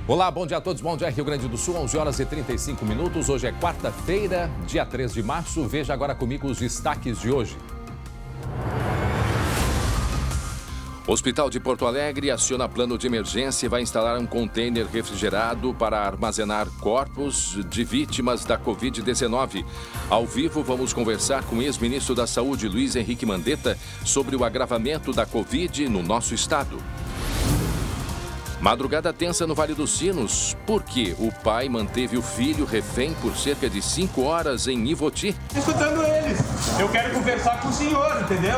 Olá, bom dia a todos, bom dia Rio Grande do Sul, 11 horas e 35 minutos. Hoje é quarta-feira, dia 3 de março. Veja agora comigo os destaques de hoje. O Hospital de Porto Alegre aciona plano de emergência e vai instalar um container refrigerado para armazenar corpos de vítimas da Covid-19. Ao vivo, vamos conversar com o ex-ministro da Saúde, Luiz Henrique Mandetta, sobre o agravamento da Covid no nosso estado. Madrugada tensa no Vale dos Sinos, porque o pai manteve o filho refém por cerca de 5 horas em Ivoti. Escutando eles, eu quero conversar com o senhor, entendeu?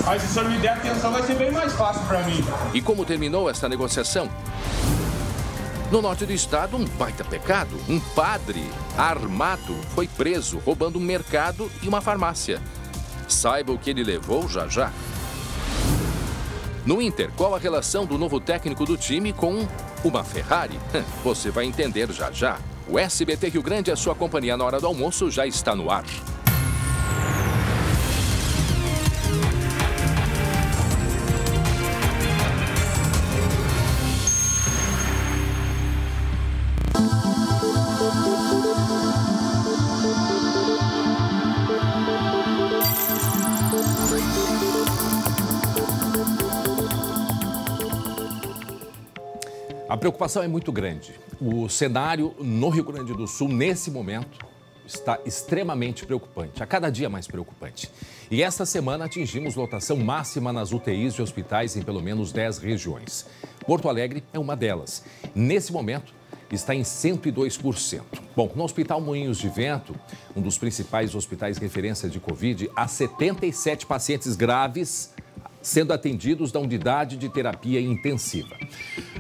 Aí se o senhor me der atenção vai ser bem mais fácil para mim. E como terminou essa negociação? No norte do estado, um baita pecado. Um padre armado foi preso roubando um mercado e uma farmácia. Saiba o que ele levou já já. No Inter, qual a relação do novo técnico do time com uma Ferrari? Você vai entender já já. O SBT Rio Grande, a sua companhia na hora do almoço, já está no ar. A preocupação é muito grande. O cenário no Rio Grande do Sul, nesse momento, está extremamente preocupante, a cada dia mais preocupante. E esta semana atingimos lotação máxima nas UTIs de hospitais em pelo menos 10 regiões. Porto Alegre é uma delas. Nesse momento, está em 102%. Bom, no Hospital Moinhos de Vento, um dos principais hospitais de referência de Covid, há 77 pacientes graves sendo atendidos da unidade de terapia intensiva.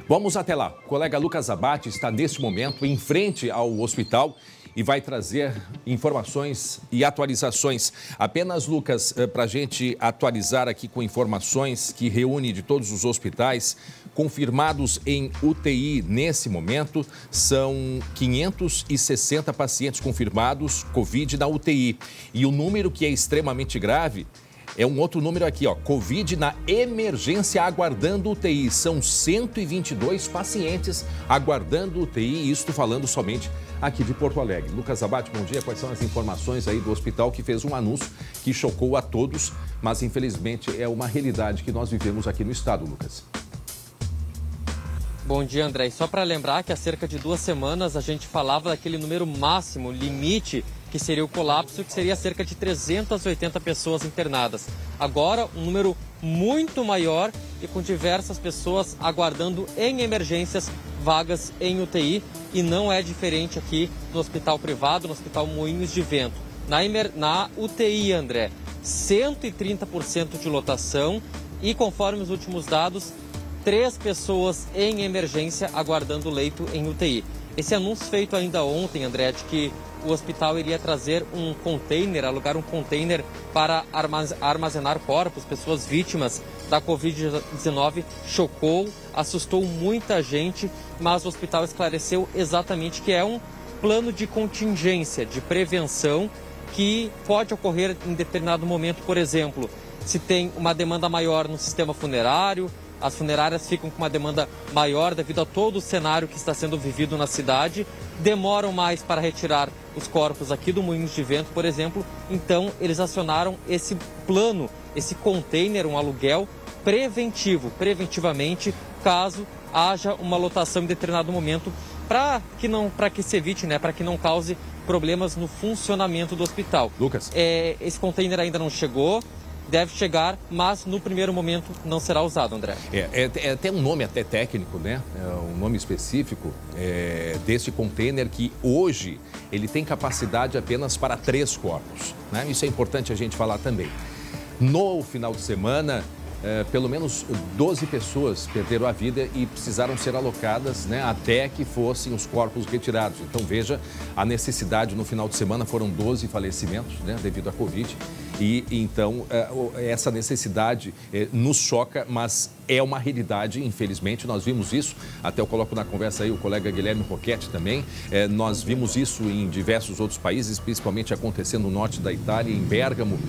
Vamos até lá. O colega Lucas Abate está neste momento em frente ao hospital e vai trazer informações e atualizações. Apenas, Lucas, para a gente atualizar aqui com informações que reúne de todos os hospitais confirmados em UTI nesse momento, são 560 pacientes confirmados Covid na UTI. E o número que é extremamente grave é um outro número aqui, ó, Covid na emergência aguardando UTI. São 122 pacientes aguardando UTI, isto falando somente aqui de Porto Alegre. Lucas Abate, bom dia. Quais são as informações aí do hospital que fez um anúncio que chocou a todos, mas infelizmente é uma realidade que nós vivemos aqui no estado, Lucas? Bom dia, André. E só para lembrar que há cerca de 2 semanas a gente falava daquele número máximo, limite, que seria o colapso, que seria cerca de 380 pessoas internadas. Agora, um número muito maior e com diversas pessoas aguardando em emergências vagas em UTI. E não é diferente aqui no hospital privado, no Hospital Moinhos de Vento. Na UTI, André, 130% de lotação e, conforme os últimos dados, 3 pessoas em emergência aguardando leito em UTI. Esse anúncio feito ainda ontem, André, de que o hospital iria trazer um container, alugar um container para armazenar corpos, pessoas vítimas da Covid-19, chocou, assustou muita gente, mas o hospital esclareceu exatamente que é um plano de contingência, de prevenção, que pode ocorrer em determinado momento. Por exemplo, se tem uma demanda maior no sistema funerário, as funerárias ficam com uma demanda maior devido a todo o cenário que está sendo vivido na cidade, demoram mais para retirar os corpos aqui do Moinhos de Vento, por exemplo. Então, eles acionaram esse plano, esse container, um aluguel preventivamente, caso haja uma lotação em determinado momento, para que se evite, né, para que não cause problemas no funcionamento do hospital. Lucas. Esse container ainda não chegou. Deve chegar, mas no primeiro momento não será usado, André. É até um nome até técnico, né? É um nome específico desse container que hoje ele tem capacidade apenas para 3 corpos, né? Isso é importante a gente falar também. No final de semana, pelo menos 12 pessoas perderam a vida e precisaram ser alocadas, né, até que fossem os corpos retirados. Então veja a necessidade, no final de semana foram 12 falecimentos, né, devido à Covid. E então essa necessidade nos choca, mas é uma realidade, infelizmente. Nós vimos isso, até eu coloco na conversa aí o colega Guilherme Roquette também. Nós vimos isso em diversos outros países, principalmente acontecendo no norte da Itália, em Bérgamo.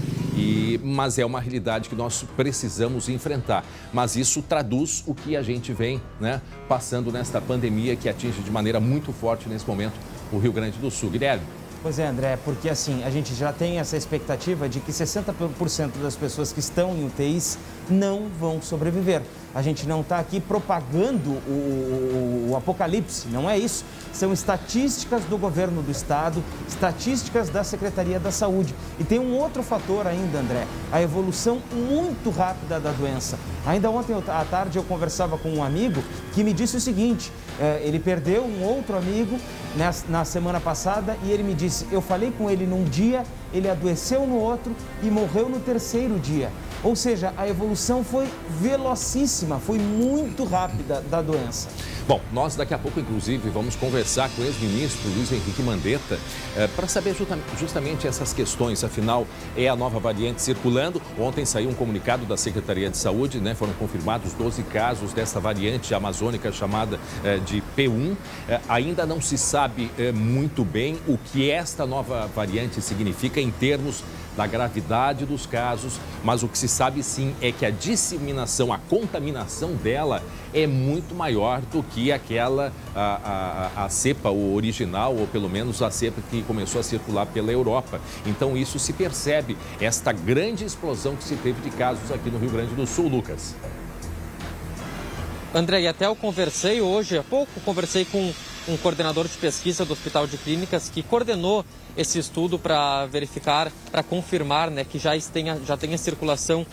Mas é uma realidade que nós precisamos enfrentar. Mas isso traduz o que a gente vem, né, passando nesta pandemia que atinge de maneira muito forte nesse momento o Rio Grande do Sul. Guilherme. Pois é, André, porque assim, a gente já tem essa expectativa de que 60% das pessoas que estão em UTIs não vão sobreviver. A gente não está aqui propagando o apocalipse, não é isso. São estatísticas do governo do estado, estatísticas da Secretaria da Saúde. E tem um outro fator ainda, André, a evolução muito rápida da doença. Ainda ontem à tarde eu conversava com um amigo que me disse o seguinte, ele perdeu um outro amigo na semana passada e ele me disse, eu falei com ele num dia, ele adoeceu no outro e morreu no terceiro dia. Ou seja, a evolução foi velocíssima, foi muito rápida da doença. Bom, nós daqui a pouco, inclusive, vamos conversar com o ex-ministro Luiz Henrique Mandetta para saber justamente essas questões. Afinal, é a nova variante circulando. Ontem saiu um comunicado da Secretaria de Saúde, né? Foram confirmados 12 casos dessa variante amazônica chamada de P1. Ainda não se sabe muito bem o que esta nova variante significa em termos da gravidade dos casos, mas o que se sabe sim é que a disseminação, a contaminação dela é muito maior do que aquela, a cepa original, ou pelo menos a cepa que começou a circular pela Europa. Então isso se percebe, esta grande explosão que se teve de casos aqui no Rio Grande do Sul, Lucas. André, e até eu conversei hoje, há pouco, com um coordenador de pesquisa do Hospital de Clínicas que coordenou esse estudo para verificar, para confirmar, né, que já tenha circulação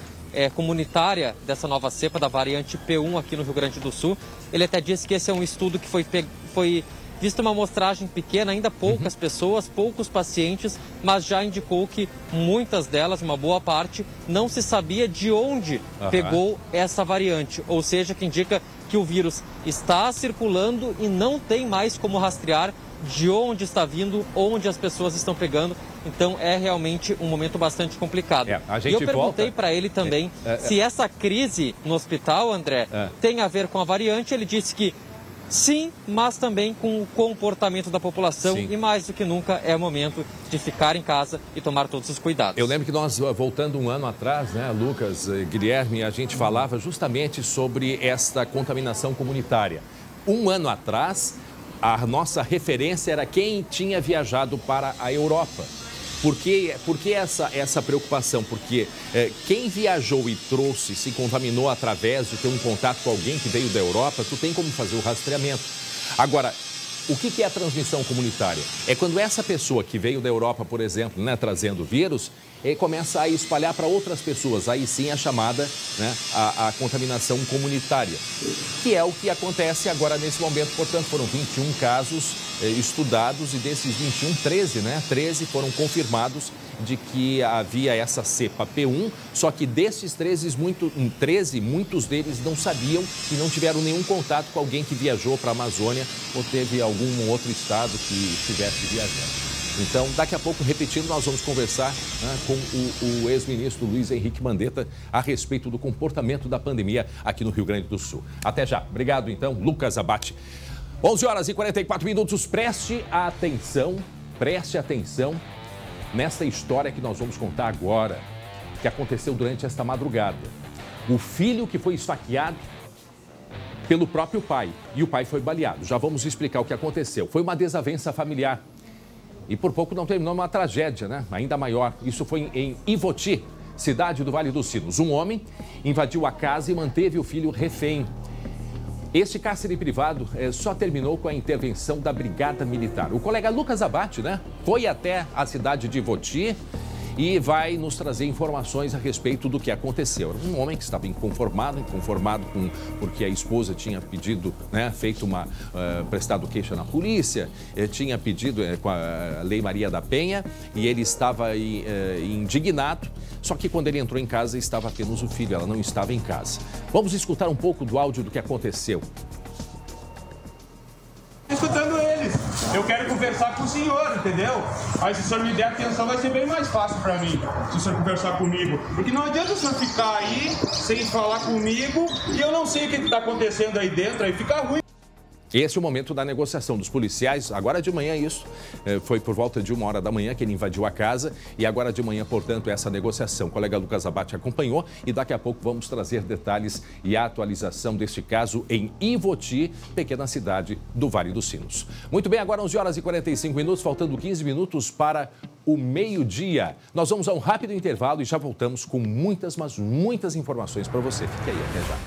comunitária dessa nova cepa da variante P1 aqui no Rio Grande do Sul. Ele até disse que esse é um estudo que foi visto uma amostragem pequena, ainda poucas pessoas, poucos pacientes, mas já indicou que muitas delas, uma boa parte, não se sabia de onde pegou essa variante. Ou seja, que indica que o vírus está circulando e não tem mais como rastrear de onde está vindo, onde as pessoas estão pegando. Então é realmente um momento bastante complicado. E eu perguntei para ele também se essa crise no hospital, André, tem a ver com a variante. Ele disse que sim, mas também com o comportamento da população. Sim. E mais do que nunca é o momento de ficar em casa e tomar todos os cuidados. Eu lembro que nós, voltando um ano atrás, né, Lucas, Guilherme, a gente falava justamente sobre esta contaminação comunitária. Um ano atrás, a nossa referência era quem tinha viajado para a Europa. Por que essa preocupação? Porque quem viajou e trouxe, se contaminou através de ter um contato com alguém que veio da Europa, tu tem como fazer o rastreamento. Agora, o que é a transmissão comunitária? É quando essa pessoa que veio da Europa, por exemplo, né, trazendo vírus, começa a espalhar para outras pessoas. Aí sim é chamada, né, a contaminação comunitária, que é o que acontece agora nesse momento. Portanto, foram 21 casos estudados e desses 21, 13 foram confirmados de que havia essa cepa P1, só que desses 13, muitos deles não sabiam e não tiveram nenhum contato com alguém que viajou para a Amazônia ou teve algum outro estado que estivesse viajando. Então, daqui a pouco, repetindo, nós vamos conversar, né, com o ex-ministro Luiz Henrique Mandetta a respeito do comportamento da pandemia aqui no Rio Grande do Sul. Até já. Obrigado, então, Lucas Abate. 11h44, preste atenção nesta história que nós vamos contar agora, que aconteceu durante esta madrugada. O filho que foi esfaqueado pelo próprio pai, e o pai foi baleado. Já vamos explicar o que aconteceu. Foi uma desavença familiar. E por pouco não terminou uma tragédia, né? Ainda maior. Isso foi em Ivoti, cidade do Vale dos Sinos. Um homem invadiu a casa e manteve o filho refém. Este cárcere privado só terminou com a intervenção da Brigada Militar. O colega Lucas Abate, né, foi até a cidade de Ivoti e vai nos trazer informações a respeito do que aconteceu. Um homem que estava inconformado porque a esposa tinha pedido, né, prestado queixa na polícia, tinha pedido com a Lei Maria da Penha, e ele estava indignado, só que quando ele entrou em casa estava apenas o filho, ela não estava em casa. Vamos escutar um pouco do áudio do que aconteceu. Escutando eles. Eu quero conversar com o senhor, entendeu? Aí se o senhor me der atenção vai ser bem mais fácil pra mim, se o senhor conversar comigo. Porque não adianta o senhor ficar aí sem falar comigo e eu não sei o que tá acontecendo aí dentro, aí fica ruim. Esse é o momento da negociação dos policiais. Agora de manhã isso, foi por volta de 1h da manhã que ele invadiu a casa e agora de manhã, portanto, essa negociação. O colega Lucas Abate acompanhou e daqui a pouco vamos trazer detalhes e a atualização deste caso em Ivoti, pequena cidade do Vale dos Sinos. Muito bem, agora 11h45, faltando 15 minutos para o meio-dia. Nós vamos a um rápido intervalo e já voltamos com muitas, mas muitas informações para você. Fique aí, até já.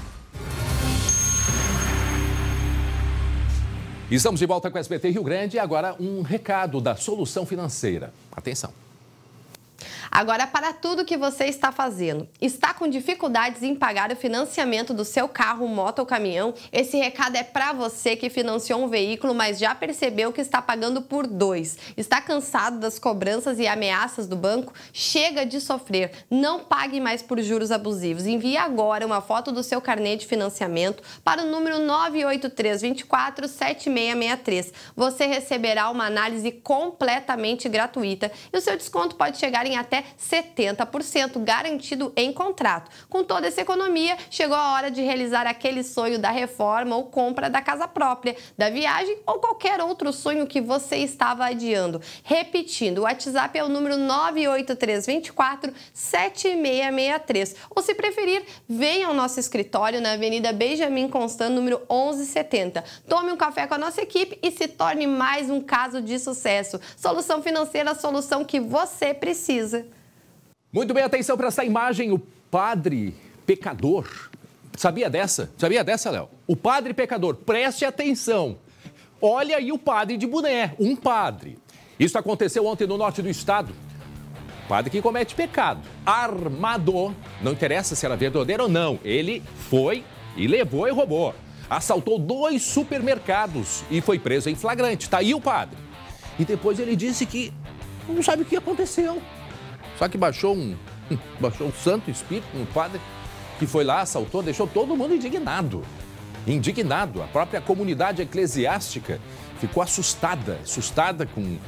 Estamos de volta com o SBT Rio Grande e agora um recado da Solução Financeira. Atenção. Agora, para tudo que você está fazendo, está com dificuldades em pagar o financiamento do seu carro, moto ou caminhão? Esse recado é para você que financiou um veículo, mas já percebeu que está pagando por 2. Está cansado das cobranças e ameaças do banco? Chega de sofrer. Não pague mais por juros abusivos. Envie agora uma foto do seu carnê de financiamento para o número 983247663. Você receberá uma análise completamente gratuita e o seu desconto pode chegar em até 70% garantido em contrato. Com toda essa economia, chegou a hora de realizar aquele sonho da reforma ou compra da casa própria, da viagem ou qualquer outro sonho que você estava adiando. Repetindo, o WhatsApp é o número 983247663. Ou se preferir, venha ao nosso escritório na Avenida Benjamin Constant, número 1170. Tome um café com a nossa equipe e se torne mais um caso de sucesso. Solução Financeira, a solução que você precisa. Muito bem, atenção para essa imagem, o padre pecador. Sabia dessa? Sabia dessa, Léo? O padre pecador, preste atenção. Olha aí o padre de boné, um padre. Isso aconteceu ontem no norte do estado. Padre que comete pecado, armado, não interessa se era verdadeiro ou não, ele foi e levou e roubou. Assaltou 2 supermercados e foi preso em flagrante. Tá aí o padre. E depois ele disse que não sabe o que aconteceu. Só que baixou um santo espírito no padre que foi lá, assaltou, deixou todo mundo indignado. Indignado. A própria comunidade eclesiástica ficou assustada com,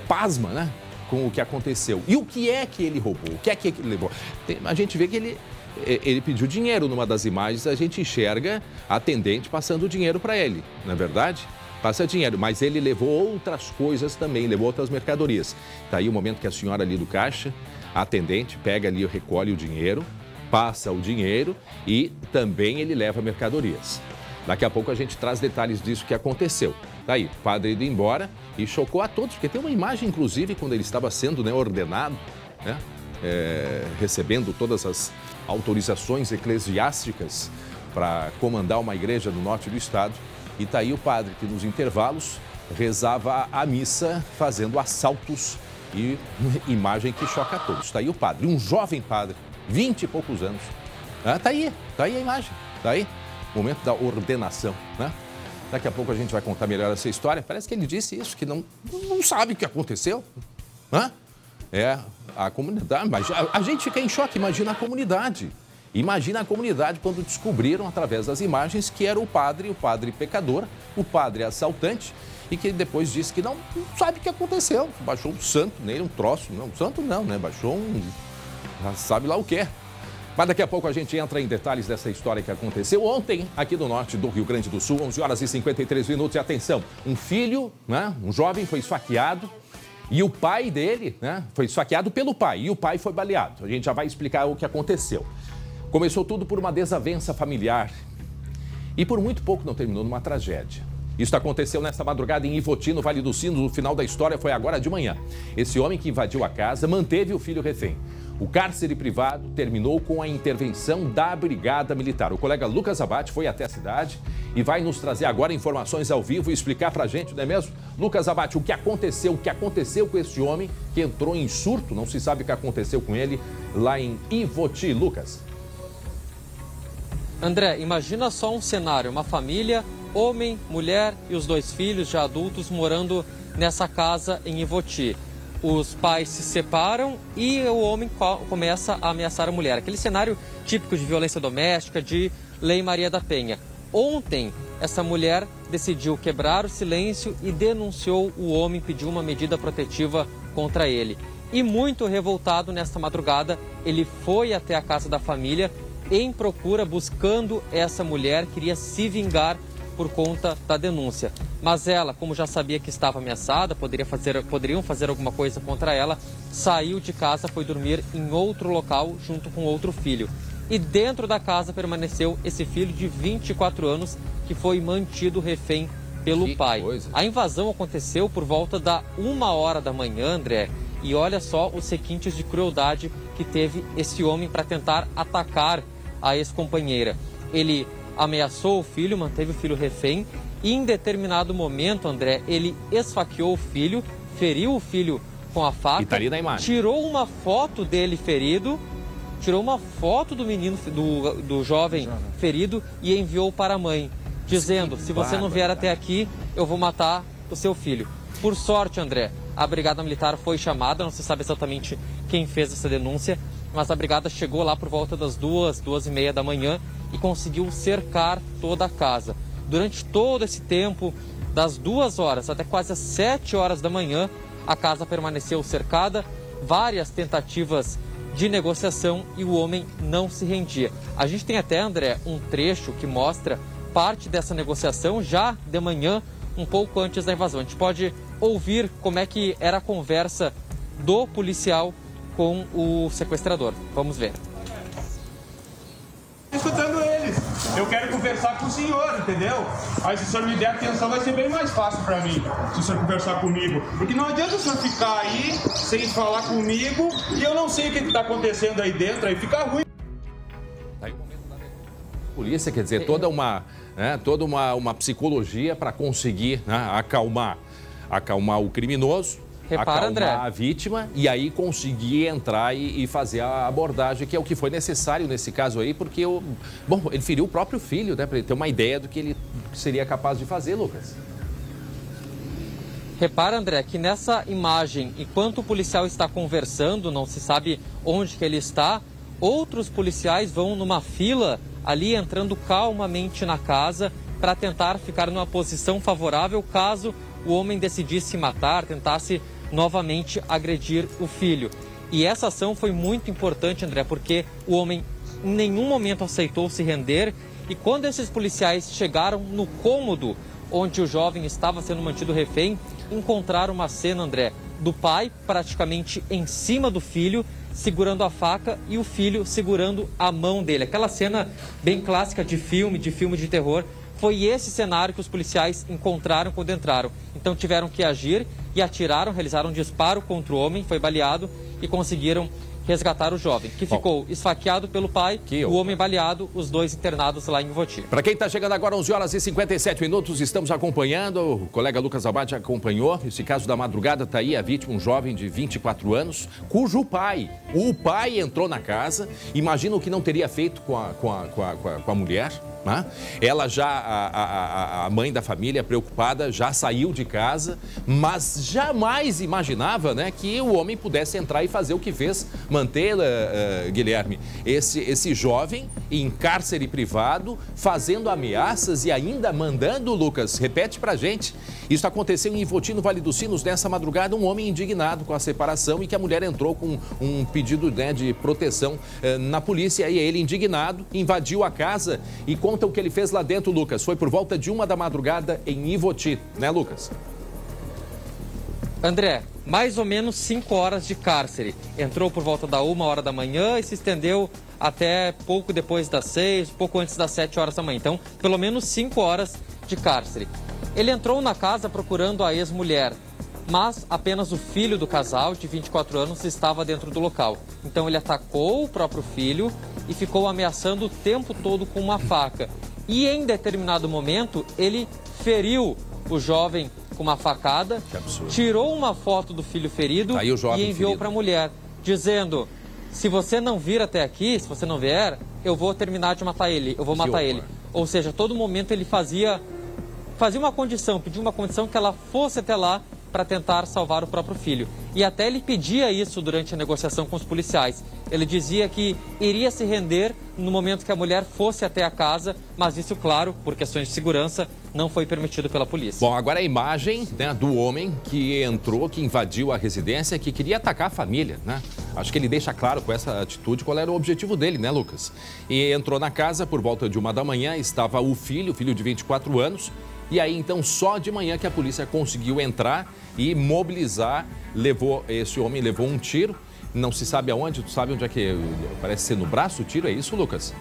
pasma, né? Com o que aconteceu. E o que é que ele roubou? O que é que ele levou? A gente vê que ele pediu dinheiro numa das imagens, a gente enxerga a atendente passando dinheiro para ele, não é verdade? Passa dinheiro, mas ele levou outras coisas também, levou outras mercadorias. Tá aí o momento que a senhora ali do caixa, a atendente, pega ali, recolhe o dinheiro, passa o dinheiro e também ele leva mercadorias. Daqui a pouco a gente traz detalhes disso que aconteceu. Tá aí, o padre indo embora e chocou a todos, porque tem uma imagem, inclusive, quando ele estava sendo ordenado, né, recebendo todas as autorizações eclesiásticas para comandar uma igreja no norte do estado. E tá aí o padre que nos intervalos rezava a missa fazendo assaltos e imagem que choca a todos. Tá aí o padre, um jovem padre, 20 e poucos anos. Tá aí a imagem, tá aí. Momento da ordenação, né? Daqui a pouco a gente vai contar melhor essa história. Parece que ele disse isso, que não sabe o que aconteceu. A comunidade, mas a gente fica em choque, imagina a comunidade. Imagina a comunidade quando descobriram, através das imagens, que era o padre pecador, o padre assaltante, e que depois disse que não sabe o que aconteceu. Baixou um santo nele, um troço. Não, santo não, né? Baixou sabe lá o que é. Mas daqui a pouco a gente entra em detalhes dessa história que aconteceu ontem, aqui no norte do Rio Grande do Sul, 11h53. E atenção, um filho, né? Um jovem foi esfaqueado. E o pai dele, né? Foi esfaqueado pelo pai, e o pai foi baleado. A gente já vai explicar o que aconteceu. Começou tudo por uma desavença familiar e por muito pouco não terminou numa tragédia. Isso aconteceu nesta madrugada em Ivoti, no Vale dos Sinos. O final da história foi agora de manhã. Esse homem que invadiu a casa manteve o filho refém. O cárcere privado terminou com a intervenção da Brigada Militar. O colega Lucas Abate foi até a cidade e vai nos trazer agora informações ao vivo e explicar pra gente, não é mesmo? Lucas Abate, o que aconteceu com esse homem que entrou em surto, não se sabe o que aconteceu com ele lá em Ivoti. Lucas. André, imagina só um cenário, uma família, homem, mulher e os 2 filhos já adultos morando nessa casa em Ivoti. Os pais se separam e o homem começa a ameaçar a mulher. Aquele cenário típico de violência doméstica, de Lei Maria da Penha. Ontem, essa mulher decidiu quebrar o silêncio e denunciou o homem, pediu uma medida protetiva contra ele. E muito revoltado nesta madrugada, ele foi até a casa da família em procura, buscando essa mulher, queria se vingar por conta da denúncia. Mas ela, como já sabia que estava ameaçada, poderiam fazer alguma coisa contra ela, saiu de casa, foi dormir em outro local junto com outro filho. E dentro da casa permaneceu esse filho de 24 anos que foi mantido refém pelo pai. A invasão aconteceu por volta da 1h da manhã, André. E olha só os requintes de crueldade que teve esse homem para tentar atacar a ex-companheira. Ele ameaçou o filho, manteve o filho refém e em determinado momento, André, ele esfaqueou o filho, feriu o filho com a faca, e tá ali na imagem. Tirou uma foto dele ferido, tirou uma foto do menino, do jovem ferido e enviou para a mãe, dizendo, se você não vier até aqui, eu vou matar o seu filho. Por sorte, André, a Brigada Militar foi chamada, não se sabe exatamente quem fez essa denúncia, mas a Brigada chegou lá por volta das 2h30 da manhã e conseguiu cercar toda a casa. Durante todo esse tempo, das 2h até quase as 7h da manhã, a casa permaneceu cercada, várias tentativas de negociação e o homem não se rendia. A gente tem até, André, um trecho que mostra parte dessa negociação já de manhã, um pouco antes da invasão. A gente pode ouvir como é que era a conversa do policial com o sequestrador. Vamos ver. Escutando eles. Eu quero conversar com o senhor, entendeu? Aí se o senhor me der atenção vai ser bem mais fácil pra mim, se o senhor conversar comigo. Porque não adianta o senhor ficar aí sem falar comigo e eu não sei o que tá acontecendo aí dentro, aí fica ruim. Polícia, quer dizer, toda uma psicologia para conseguir, né, acalmar o criminoso, repara, André, a vítima e aí conseguir entrar e fazer a abordagem, que é o que foi necessário nesse caso aí, porque ele feriu o próprio filho, né, para ele ter uma ideia do que ele seria capaz de fazer, Lucas. Repara, André, que nessa imagem, enquanto o policial está conversando, não se sabe onde que ele está, outros policiais vão numa fila ali entrando calmamente na casa para tentar ficar numa posição favorável caso o homem decidisse matar, tentasse novamente agredir o filho. E essa ação foi muito importante, André, porque o homem em nenhum momento aceitou se render e quando esses policiais chegaram no cômodo onde o jovem estava sendo mantido refém, encontraram uma cena, André, do pai praticamente em cima do filho, segurando a faca e o filho segurando a mão dele. Aquela cena bem clássica de filme de terror. Foi esse cenário que os policiais encontraram quando entraram. Então tiveram que agir e atiraram, realizaram um disparo contra o homem, foi baleado e conseguiram resgatar o jovem, que ficou esfaqueado pelo pai, o homem baleado, os dois internados lá em Ivoti. Para quem está chegando agora, 11h57, estamos acompanhando, o colega Lucas Abad acompanhou, esse caso da madrugada, está aí a vítima, um jovem de 24 anos, cujo o pai entrou na casa, imagina o que não teria feito com a mulher. Ela a mãe da família, preocupada, já saiu de casa, mas jamais imaginava, né, que o homem pudesse entrar e fazer o que fez, manter, Guilherme, esse jovem em cárcere privado, fazendo ameaças e ainda mandando, Lucas, repete pra gente, isso aconteceu em Ivoti, no Vale dos Sinos, nessa madrugada, um homem indignado com a separação e que a mulher entrou com um pedido, né, de proteção na polícia, e ele indignado invadiu a casa e conta o que ele fez lá dentro, Lucas. Foi por volta de 1h da madrugada em Ivoti, né, Lucas? André, mais ou menos 5 horas de cárcere. Entrou por volta da 1h da manhã e se estendeu até pouco depois das 6, pouco antes das 7h da manhã. Então, pelo menos 5 horas de cárcere. Ele entrou na casa procurando a ex-mulher, mas apenas o filho do casal, de 24 anos, estava dentro do local. Então ele atacou o próprio filho e ficou ameaçando o tempo todo com uma faca. E em determinado momento, ele feriu o jovem com uma facada, tirou uma foto do filho ferido e enviou para a mulher, dizendo, se você não vir até aqui, se você não vier, eu vou terminar de matar ele, eu vou matar ele. Ou seja, a todo momento ele fazia uma condição, pediu uma condição que ela fosse até lá para tentar salvar o próprio filho. E até ele pedia isso durante a negociação com os policiais. Ele dizia que iria se render no momento que a mulher fosse até a casa, mas isso, claro, por questões de segurança, não foi permitido pela polícia. Bom, agora a imagem, né, do homem que entrou, que invadiu a residência, que queria atacar a família, né? Acho que ele deixa claro com essa atitude qual era o objetivo dele, né, Lucas? E entrou na casa por volta de 1 da manhã, estava o filho de 24 anos, e aí então só de manhã que a polícia conseguiu entrar e mobilizar, esse homem levou um tiro, não se sabe aonde, tu sabe onde é que, parece ser no braço o tiro, é isso, Lucas?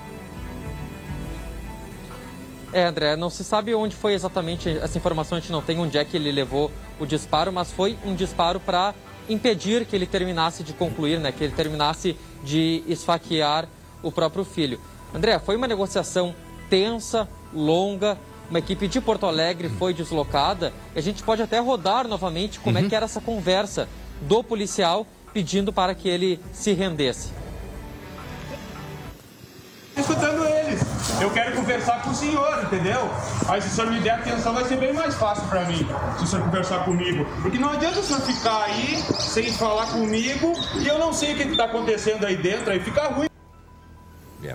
André, não se sabe onde foi exatamente, essa informação a gente não tem onde é que ele levou o disparo, mas foi um disparo para impedir que ele terminasse de concluir, né, que ele terminasse de esfaquear o próprio filho. André, foi uma negociação tensa, longa, uma equipe de Porto Alegre foi deslocada e a gente pode até rodar novamente como é que era essa conversa do policial pedindo para que ele se rendesse. Escutando eles, eu quero conversar com o senhor, entendeu? Aí se o senhor me der atenção vai ser bem mais fácil pra mim, se o senhor conversar comigo. Porque não adianta o senhor ficar aí sem falar comigo e eu não sei o que tá acontecendo aí dentro, aí fica ruim.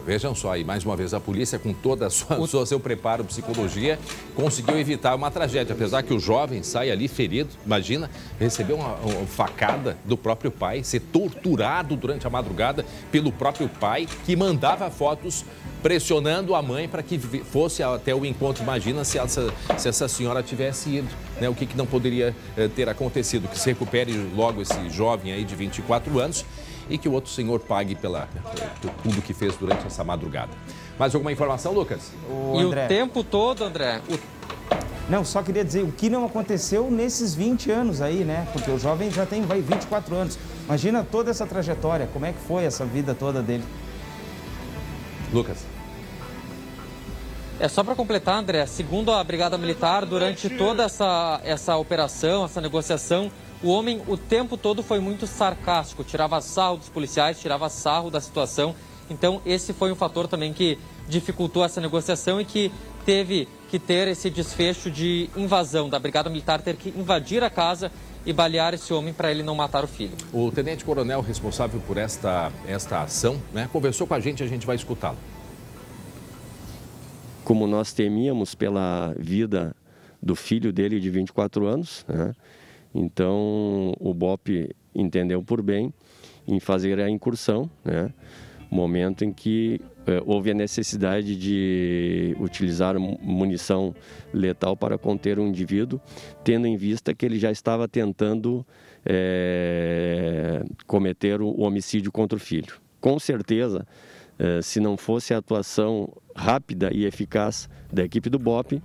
Vejam só aí, mais uma vez, a polícia, com toda a seu preparo, psicologia, conseguiu evitar uma tragédia. Apesar que o jovem sai ali ferido, imagina, recebeu uma facada do próprio pai, ser torturado durante a madrugada pelo próprio pai, que mandava fotos pressionando a mãe para que fosse até o encontro. Imagina se essa senhora tivesse ido, né? O que não poderia ter acontecido, que se recupere logo esse jovem aí de 24 anos. E que o outro senhor pague por tudo que fez durante essa madrugada. Mais alguma informação, Lucas? O tempo todo, André... Não, só queria dizer, o que não aconteceu nesses 20 anos aí, né? Porque o jovem já tem 24 anos. Imagina toda essa trajetória, como é que foi essa vida toda dele? Lucas. Só para completar, André, segundo a Brigada Militar, durante toda essa operação, essa negociação, o homem o tempo todo foi muito sarcástico, tirava sarro dos policiais, tirava sarro da situação. Então esse foi um fator também que dificultou essa negociação e que teve que ter esse desfecho de invasão, da Brigada Militar ter que invadir a casa e balear esse homem para ele não matar o filho. O tenente-coronel responsável por esta ação, né, conversou com a gente vai escutá-lo. Como nós temíamos pela vida do filho dele de 24 anos, né? Então, o BOP entendeu por bem em fazer a incursão, né? Momento em que houve a necessidade de utilizar munição letal para conter um indivíduo, tendo em vista que ele já estava tentando cometer o homicídio contra o filho. Com certeza, se não fosse a atuação rápida e eficaz da equipe do BOP,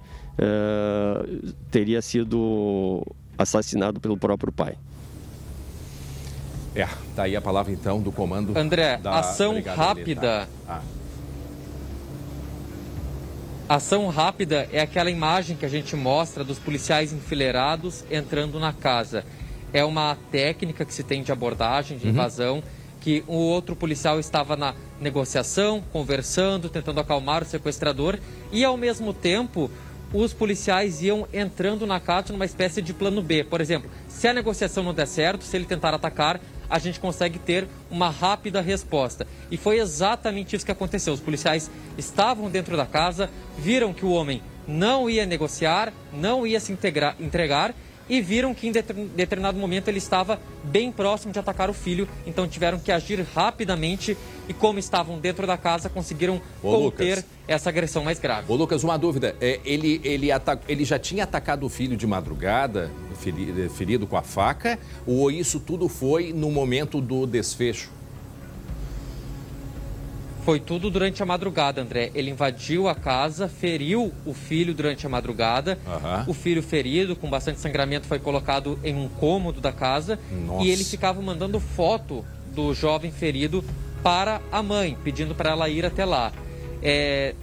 teria sido assassinado pelo próprio pai. Tá aí a palavra então do comando. André, ação rápida. Ação rápida é aquela imagem que a gente mostra dos policiais enfileirados entrando na casa. É uma técnica que se tem de abordagem, de invasão, que o outro policial estava na negociação, conversando, tentando acalmar o sequestrador e ao mesmo tempo os policiais iam entrando na casa numa espécie de plano B. Por exemplo, se a negociação não der certo, se ele tentar atacar, a gente consegue ter uma rápida resposta. E foi exatamente isso que aconteceu. Os policiais estavam dentro da casa, viram que o homem não ia negociar, não ia se entregar e viram que em determinado momento ele estava bem próximo de atacar o filho. Então tiveram que agir rapidamente e como estavam dentro da casa, conseguiram conter Lucas, essa agressão mais grave. Ô Lucas, uma dúvida. Ele já tinha atacado o filho de madrugada, ferido com a faca, ou isso tudo foi no momento do desfecho? Foi tudo durante a madrugada, André. Ele invadiu a casa, feriu o filho durante a madrugada. O filho ferido, com bastante sangramento, foi colocado em um cômodo da casa. Nossa. E ele ficava mandando foto do jovem ferido para a mãe, pedindo para ela ir até lá.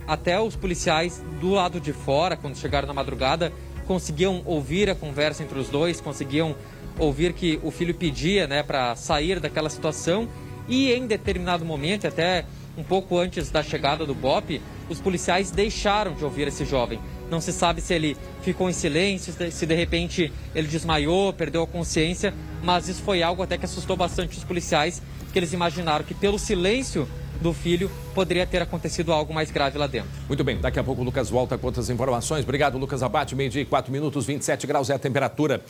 Até os policiais do lado de fora, quando chegaram na madrugada, conseguiam ouvir a conversa entre os dois, conseguiam ouvir que o filho pedia, né, para sair daquela situação. E em determinado momento, até um pouco antes da chegada do BOP, os policiais deixaram de ouvir esse jovem. Não se sabe se ele ficou em silêncio, se de repente ele desmaiou, perdeu a consciência, mas isso foi algo até que assustou bastante os policiais, que eles imaginaram que pelo silêncio do filho, poderia ter acontecido algo mais grave lá dentro. Muito bem, daqui a pouco o Lucas volta com outras informações. Obrigado, Lucas Abate. 12h, 4 minutos, 27 graus é a temperatura.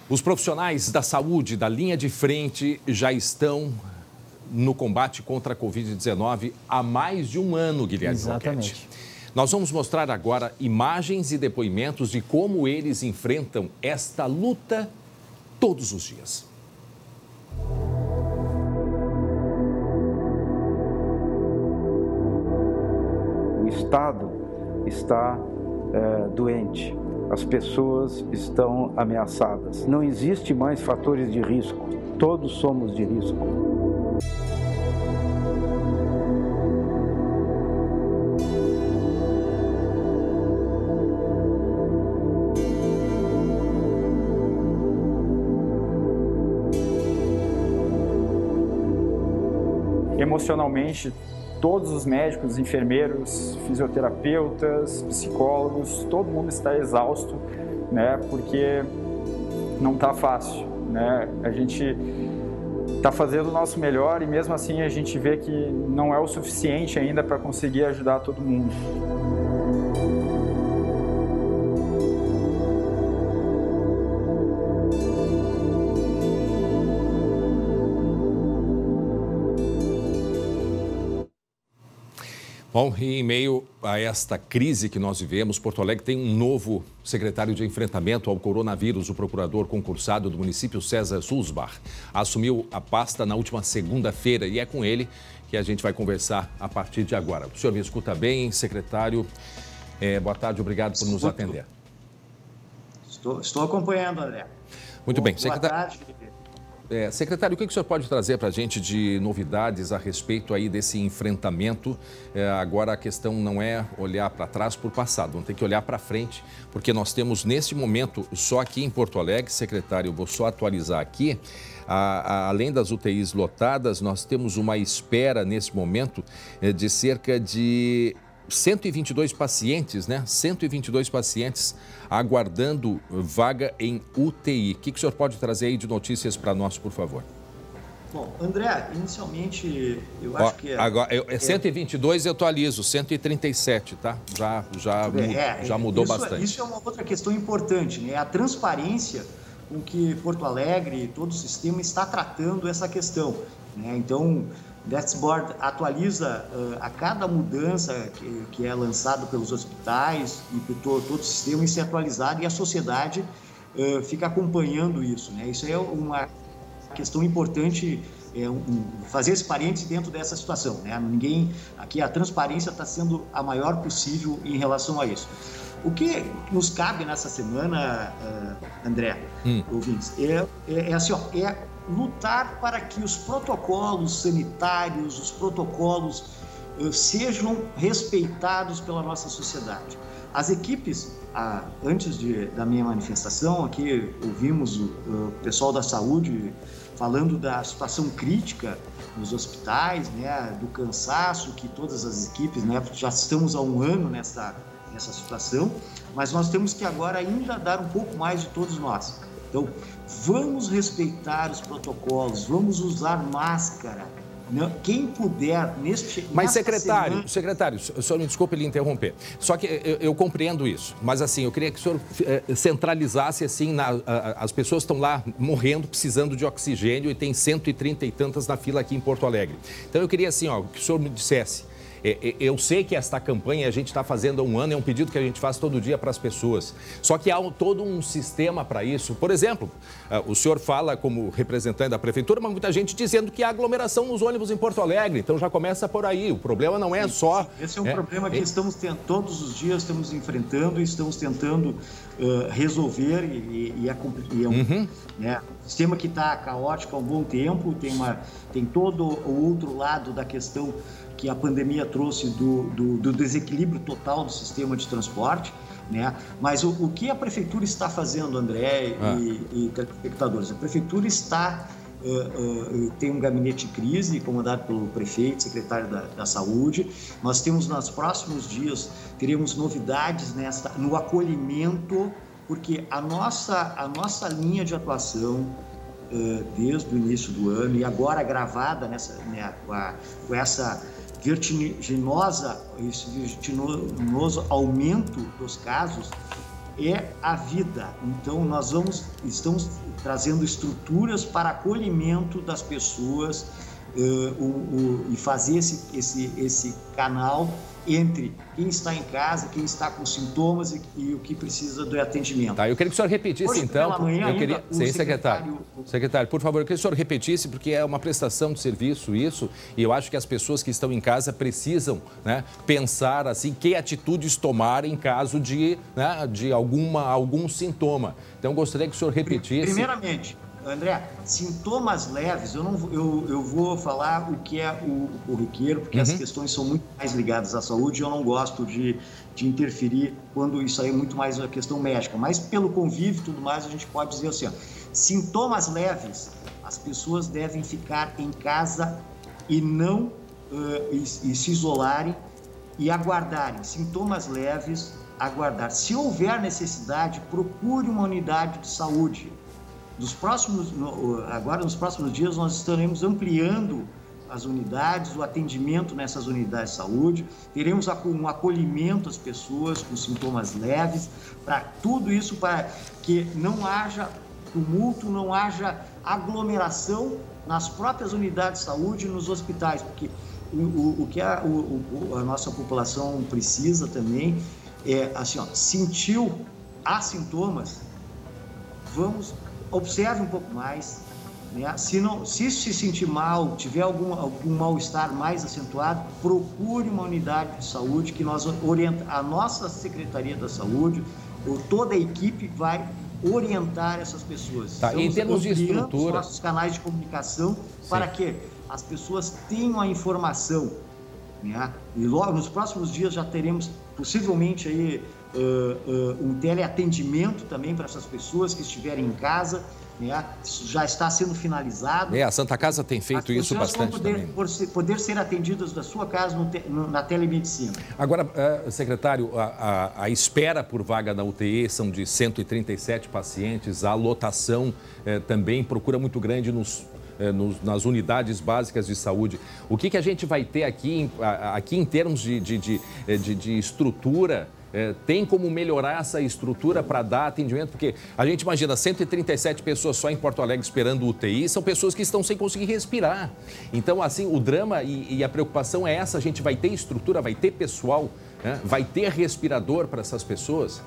Os profissionais da saúde, da linha de frente, já estão no combate contra a Covid-19 há mais de um ano, Guilherme. Exatamente. Roquete. Nós vamos mostrar agora imagens e depoimentos de como eles enfrentam esta luta todos os dias. O Estado está doente, as pessoas estão ameaçadas. Não existe mais fatores de risco, todos somos de risco. Emocionalmente, todos os médicos, enfermeiros, fisioterapeutas, psicólogos, todo mundo está exausto, né? Porque não está fácil, né? A gente está fazendo o nosso melhor e mesmo assim a gente vê que não é o suficiente ainda para conseguir ajudar todo mundo. Bom, e em meio a esta crise que nós vivemos, Porto Alegre tem um novo secretário de enfrentamento ao coronavírus. O procurador concursado do município, César Sulzbach, assumiu a pasta na última segunda-feira e é com ele que a gente vai conversar a partir de agora. O senhor me escuta bem, secretário? Boa tarde, obrigado por nos atender. Estou acompanhando, André. Muito bem, secretário. Boa tarde. Secretário, o que o senhor pode trazer para a gente de novidades a respeito aí desse enfrentamento? Agora a questão não é olhar para trás por passado, vamos ter que olhar para frente, porque nós temos neste momento, só aqui em Porto Alegre, secretário, vou só atualizar aqui, além das UTIs lotadas, nós temos uma espera nesse momento de cerca de 122 pacientes, né? 122 pacientes aguardando vaga em UTI. O que o senhor pode trazer aí de notícias para nós, por favor? Bom, André, inicialmente eu acho que... Agora, 122 eu atualizo, 137, tá? Já mudou bastante. Isso é uma outra questão importante, né? A transparência com que Porto Alegre, todo o sistema está tratando essa questão, né? Então, Dashboard atualiza a cada mudança que é lançado pelos hospitais e por todo o sistema, isso é atualizado e a sociedade fica acompanhando isso, né? Isso é uma questão importante, fazer esse parênteses dentro dessa situação, né? Aqui a transparência está sendo a maior possível em relação a isso. O que nos cabe nessa semana, André, ouvintes, é lutar para que os protocolos sanitários, os protocolos sejam respeitados pela nossa sociedade. As equipes, antes da minha manifestação, aqui ouvimos o pessoal da saúde falando da situação crítica nos hospitais, né, do cansaço que todas as equipes, né, já estamos há um ano nessa situação, mas nós temos que agora ainda dar um pouco mais de todos nós. Então, vamos respeitar os protocolos, vamos usar máscara. Quem puder, Mas, secretário, o senhor me desculpe lhe interromper. Só que eu compreendo isso, mas assim, eu queria que o senhor centralizasse assim, as pessoas estão lá morrendo, precisando de oxigênio e tem 130 e tantas na fila aqui em Porto Alegre. Então eu queria assim, que o senhor me dissesse. Eu sei que esta campanha a gente está fazendo há um ano, é um pedido que a gente faz todo dia para as pessoas. Só que há todo um sistema para isso. Por exemplo, o senhor fala como representante da prefeitura, mas muita gente dizendo que há aglomeração nos ônibus em Porto Alegre. Então já começa por aí. O problema não é só... Esse é um problema que estamos tendo, todos os dias estamos enfrentando e estamos tentando resolver. Né, um sistema que está caótico há um bom tempo, tem todo o outro lado da questão que a pandemia trouxe do desequilíbrio total do sistema de transporte, né? Mas o que a prefeitura está fazendo, André e telespectadores? A prefeitura tem um gabinete de crise comandado pelo prefeito, secretário da Saúde. Nós temos, nos próximos dias, teremos novidades no acolhimento, porque a nossa linha de atuação desde o início do ano e agora agravada com esse vertiginoso aumento dos casos, é a vida. Então, estamos trazendo estruturas para acolhimento das pessoas e fazer esse canal entre quem está em casa, quem está com sintomas e o que precisa do atendimento. Tá, eu queria que o senhor repetisse, hoje, então. Manhã, Secretário, por favor, eu queria que o senhor repetisse, porque é uma prestação de serviço isso, e eu acho que as pessoas que estão em casa precisam, né, pensar assim, que atitudes tomar em caso de algum sintoma. Então, eu gostaria que o senhor repetisse. Primeiramente, André, sintomas leves, eu vou falar o que é o corriqueiro, porque as questões são muito mais ligadas à saúde e eu não gosto de interferir quando isso aí é muito mais a questão médica. Mas pelo convívio e tudo mais, a gente pode dizer assim, ó, sintomas leves, as pessoas devem ficar em casa e não e se isolarem e aguardarem. Sintomas leves, aguardar. Se houver necessidade, procure uma unidade de saúde. Agora, nos próximos dias, nós estaremos ampliando as unidades, o atendimento nessas unidades de saúde, teremos um acolhimento às pessoas com sintomas leves, para tudo isso, para que não haja tumulto, não haja aglomeração nas próprias unidades de saúde e nos hospitais, porque o que a nossa população precisa também é, assim, ó, há sintomas, observe um pouco mais, né? Se sentir mal, tiver algum mal-estar mais acentuado, procure uma unidade de saúde que nós a nossa Secretaria da Saúde, ou toda a equipe vai orientar essas pessoas. Tá, em termos de estrutura, os nossos canais de comunicação para que as pessoas tenham a informação, né? E logo nos próximos dias já teremos possivelmente aí um teleatendimento também para essas pessoas que estiverem em casa, né? Isso já está sendo finalizado. A Santa Casa tem feito isso bastante também. Poder ser atendidas da sua casa na telemedicina. Agora, secretário, a espera por vaga na UTI são de 137 pacientes, a lotação também procura muito grande nas unidades básicas de saúde. O que a gente vai ter aqui em termos de estrutura? Tem como melhorar essa estrutura para dar atendimento? Porque a gente imagina 137 pessoas só em Porto Alegre esperando UTI, são pessoas que estão sem conseguir respirar. Então, assim, o drama e a preocupação é essa, a gente vai ter estrutura, vai ter pessoal, né? Vai ter respirador para essas pessoas?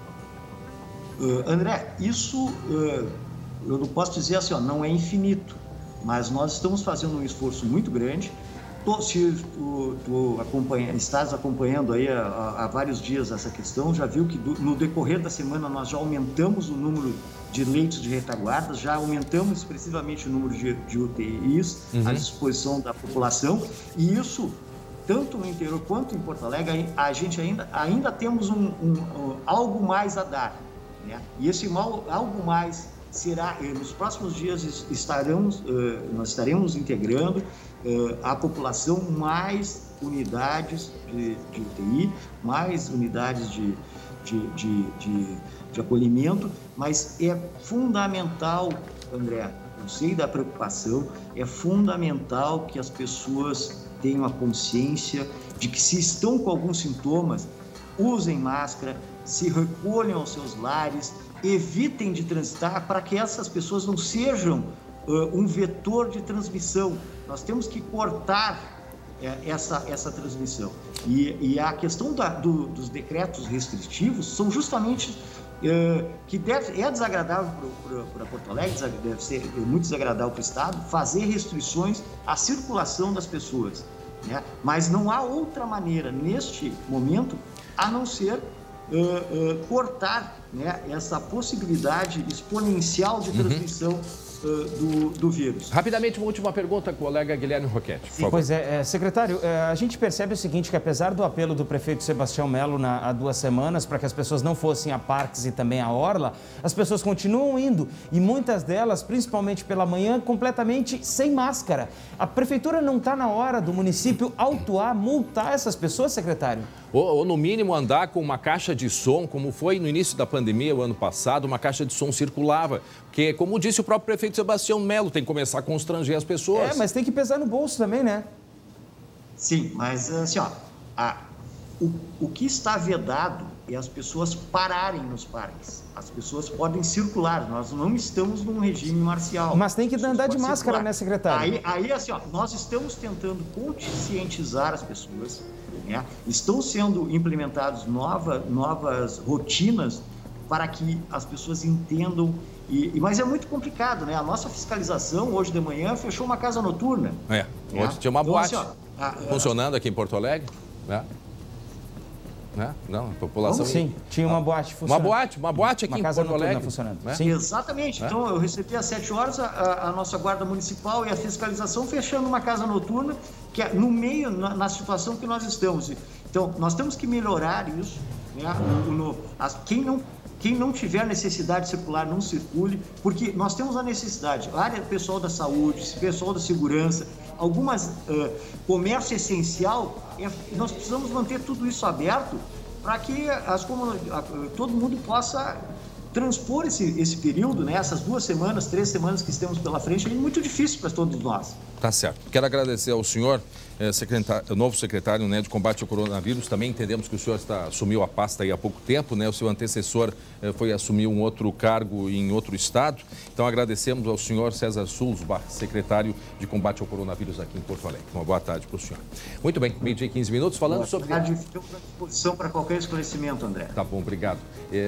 André, isso eu não posso dizer assim, ó, não é infinito, mas nós estamos fazendo um esforço muito grande. Se tu estás acompanhando aí há vários dias essa questão, já viu que no decorrer da semana nós já aumentamos o número de leitos de retaguarda, já aumentamos expressivamente o número de UTIs à disposição da população, e isso, tanto no interior quanto em Porto Alegre, a gente ainda temos algo mais a dar, né? E esse algo mais será, nos próximos dias nós estaremos integrando a população mais unidades de UTI, mais unidades de acolhimento, mas é fundamental, André, eu sei da preocupação, é fundamental que as pessoas tenham a consciência de que se estão com alguns sintomas, usem máscara, se recolham aos seus lares, evitem de transitar para que essas pessoas não sejam um vetor de transmissão. Nós temos que cortar essa transmissão. E a questão dos decretos restritivos são justamente que é desagradável para Porto Alegre, deve ser muito desagradável para o Estado, fazer restrições à circulação das pessoas, né? Mas não há outra maneira, neste momento, a não ser cortar, né, essa possibilidade exponencial de transmissão do vírus. Rapidamente, uma última pergunta, colega Guilherme Roquette. Pois é, secretário, a gente percebe o seguinte, que apesar do apelo do prefeito Sebastião Melo há 2 semanas para que as pessoas não fossem a parques e também à orla, as pessoas continuam indo e muitas delas, principalmente pela manhã, completamente sem máscara. A prefeitura não está na hora do município autuar, multar essas pessoas, secretário? Ou, no mínimo, andar com uma caixa de som, como foi no início da pandemia, o ano passado, uma caixa de som circulava. Porque, como disse o próprio prefeito prefeito Sebastião Melo, tem que começar a constranger as pessoas. Mas tem que pesar no bolso também, né? Sim, mas assim, ó, o que está vedado é as pessoas pararem nos parques. As pessoas podem circular, nós não estamos num regime marcial. Mas tem que andar de máscara, circular, né, secretário? Aí assim, ó, nós estamos tentando conscientizar as pessoas, né? Estão sendo implementadas novas rotinas para que as pessoas entendam. Mas é muito complicado, né? A nossa fiscalização, hoje de manhã, fechou uma casa noturna. Hoje tinha uma boate funcionando aqui em Porto Alegre, né? Não, a população... Sim, tinha uma boate funcionando. Uma boate aqui em Porto Alegre. Funcionando. Né? Sim. Exatamente. Então, eu recebi às 7 horas a nossa guarda municipal e a fiscalização fechando uma casa noturna, que é no meio, na situação que nós estamos. Então, nós temos que melhorar isso, né? Quem não tiver necessidade de circular, não circule, porque nós temos a necessidade, a área pessoal da saúde, pessoal da segurança, algumas comércio essencial, nós precisamos manter tudo isso aberto para que todo mundo possa transpor esse período, né? Essas 2 semanas, 3 semanas que estamos pela frente, é muito difícil para todos nós. Tá certo. Quero agradecer ao senhor, novo secretário, né, de combate ao coronavírus. Também entendemos que o senhor assumiu a pasta aí há pouco tempo, né? O seu antecessor foi assumir um outro cargo em outro estado. Então agradecemos ao senhor César Sulzbach, secretário de combate ao coronavírus aqui em Porto Alegre. Uma boa tarde para o senhor. Muito bem, 12h e 15 minutos, falando sobre... Boa tarde, fico à disposição para qualquer esclarecimento, André. Tá bom, obrigado.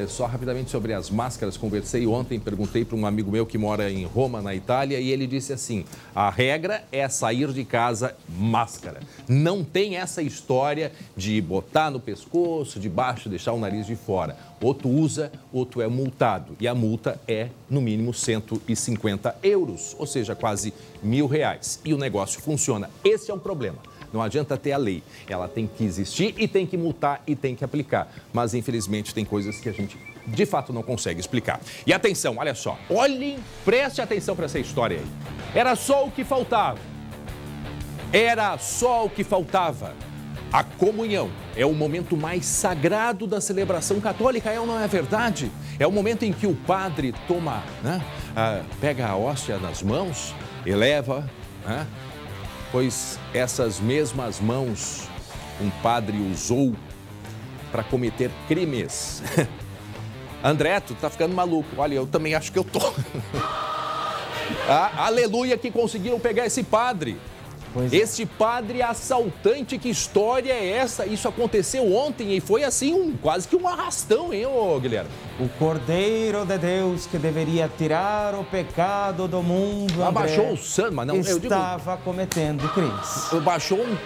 Só rapidamente sobre as máscaras, conversei ontem, perguntei para um amigo meu que mora em Roma, na Itália, e ele disse assim, a regra é sair de casa máscara. Não tem essa história de botar no pescoço, de baixo, deixar o nariz de fora. Outro usa, outro é multado. E a multa é, no mínimo, 150 euros, ou seja, quase R$1.000. E o negócio funciona. Esse é um problema. Não adianta ter a lei. Ela tem que existir e tem que multar e tem que aplicar. Mas, infelizmente, tem coisas que a gente, de fato, não consegue explicar. E atenção, olha só. Preste atenção para essa história aí. Era só o que faltava. Era só o que faltava. A comunhão é o momento mais sagrado da celebração católica, é ou não é verdade? É o momento em que o padre toma, né, pega a hóstia nas mãos, eleva, né, pois essas mesmas mãos um padre usou para cometer crimes. André, tu tá ficando maluco. Olha, eu também acho que eu tô. Aleluia que conseguiram pegar esse padre. Este padre assaltante, que história é essa? Isso aconteceu ontem e foi assim, quase que um arrastão, hein, ô Guilherme? O Cordeiro de Deus que deveria tirar o pecado do mundo, abaixou o santo, mas não... Estava cometendo crimes. Baixou uma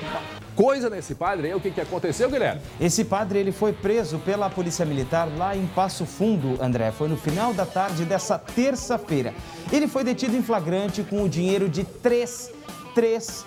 coisa nesse padre aí, o que aconteceu, Guilherme? Esse padre, ele foi preso pela Polícia Militar lá em Passo Fundo, André. Foi no final da tarde dessa terça-feira. Ele foi detido em flagrante com o dinheiro de três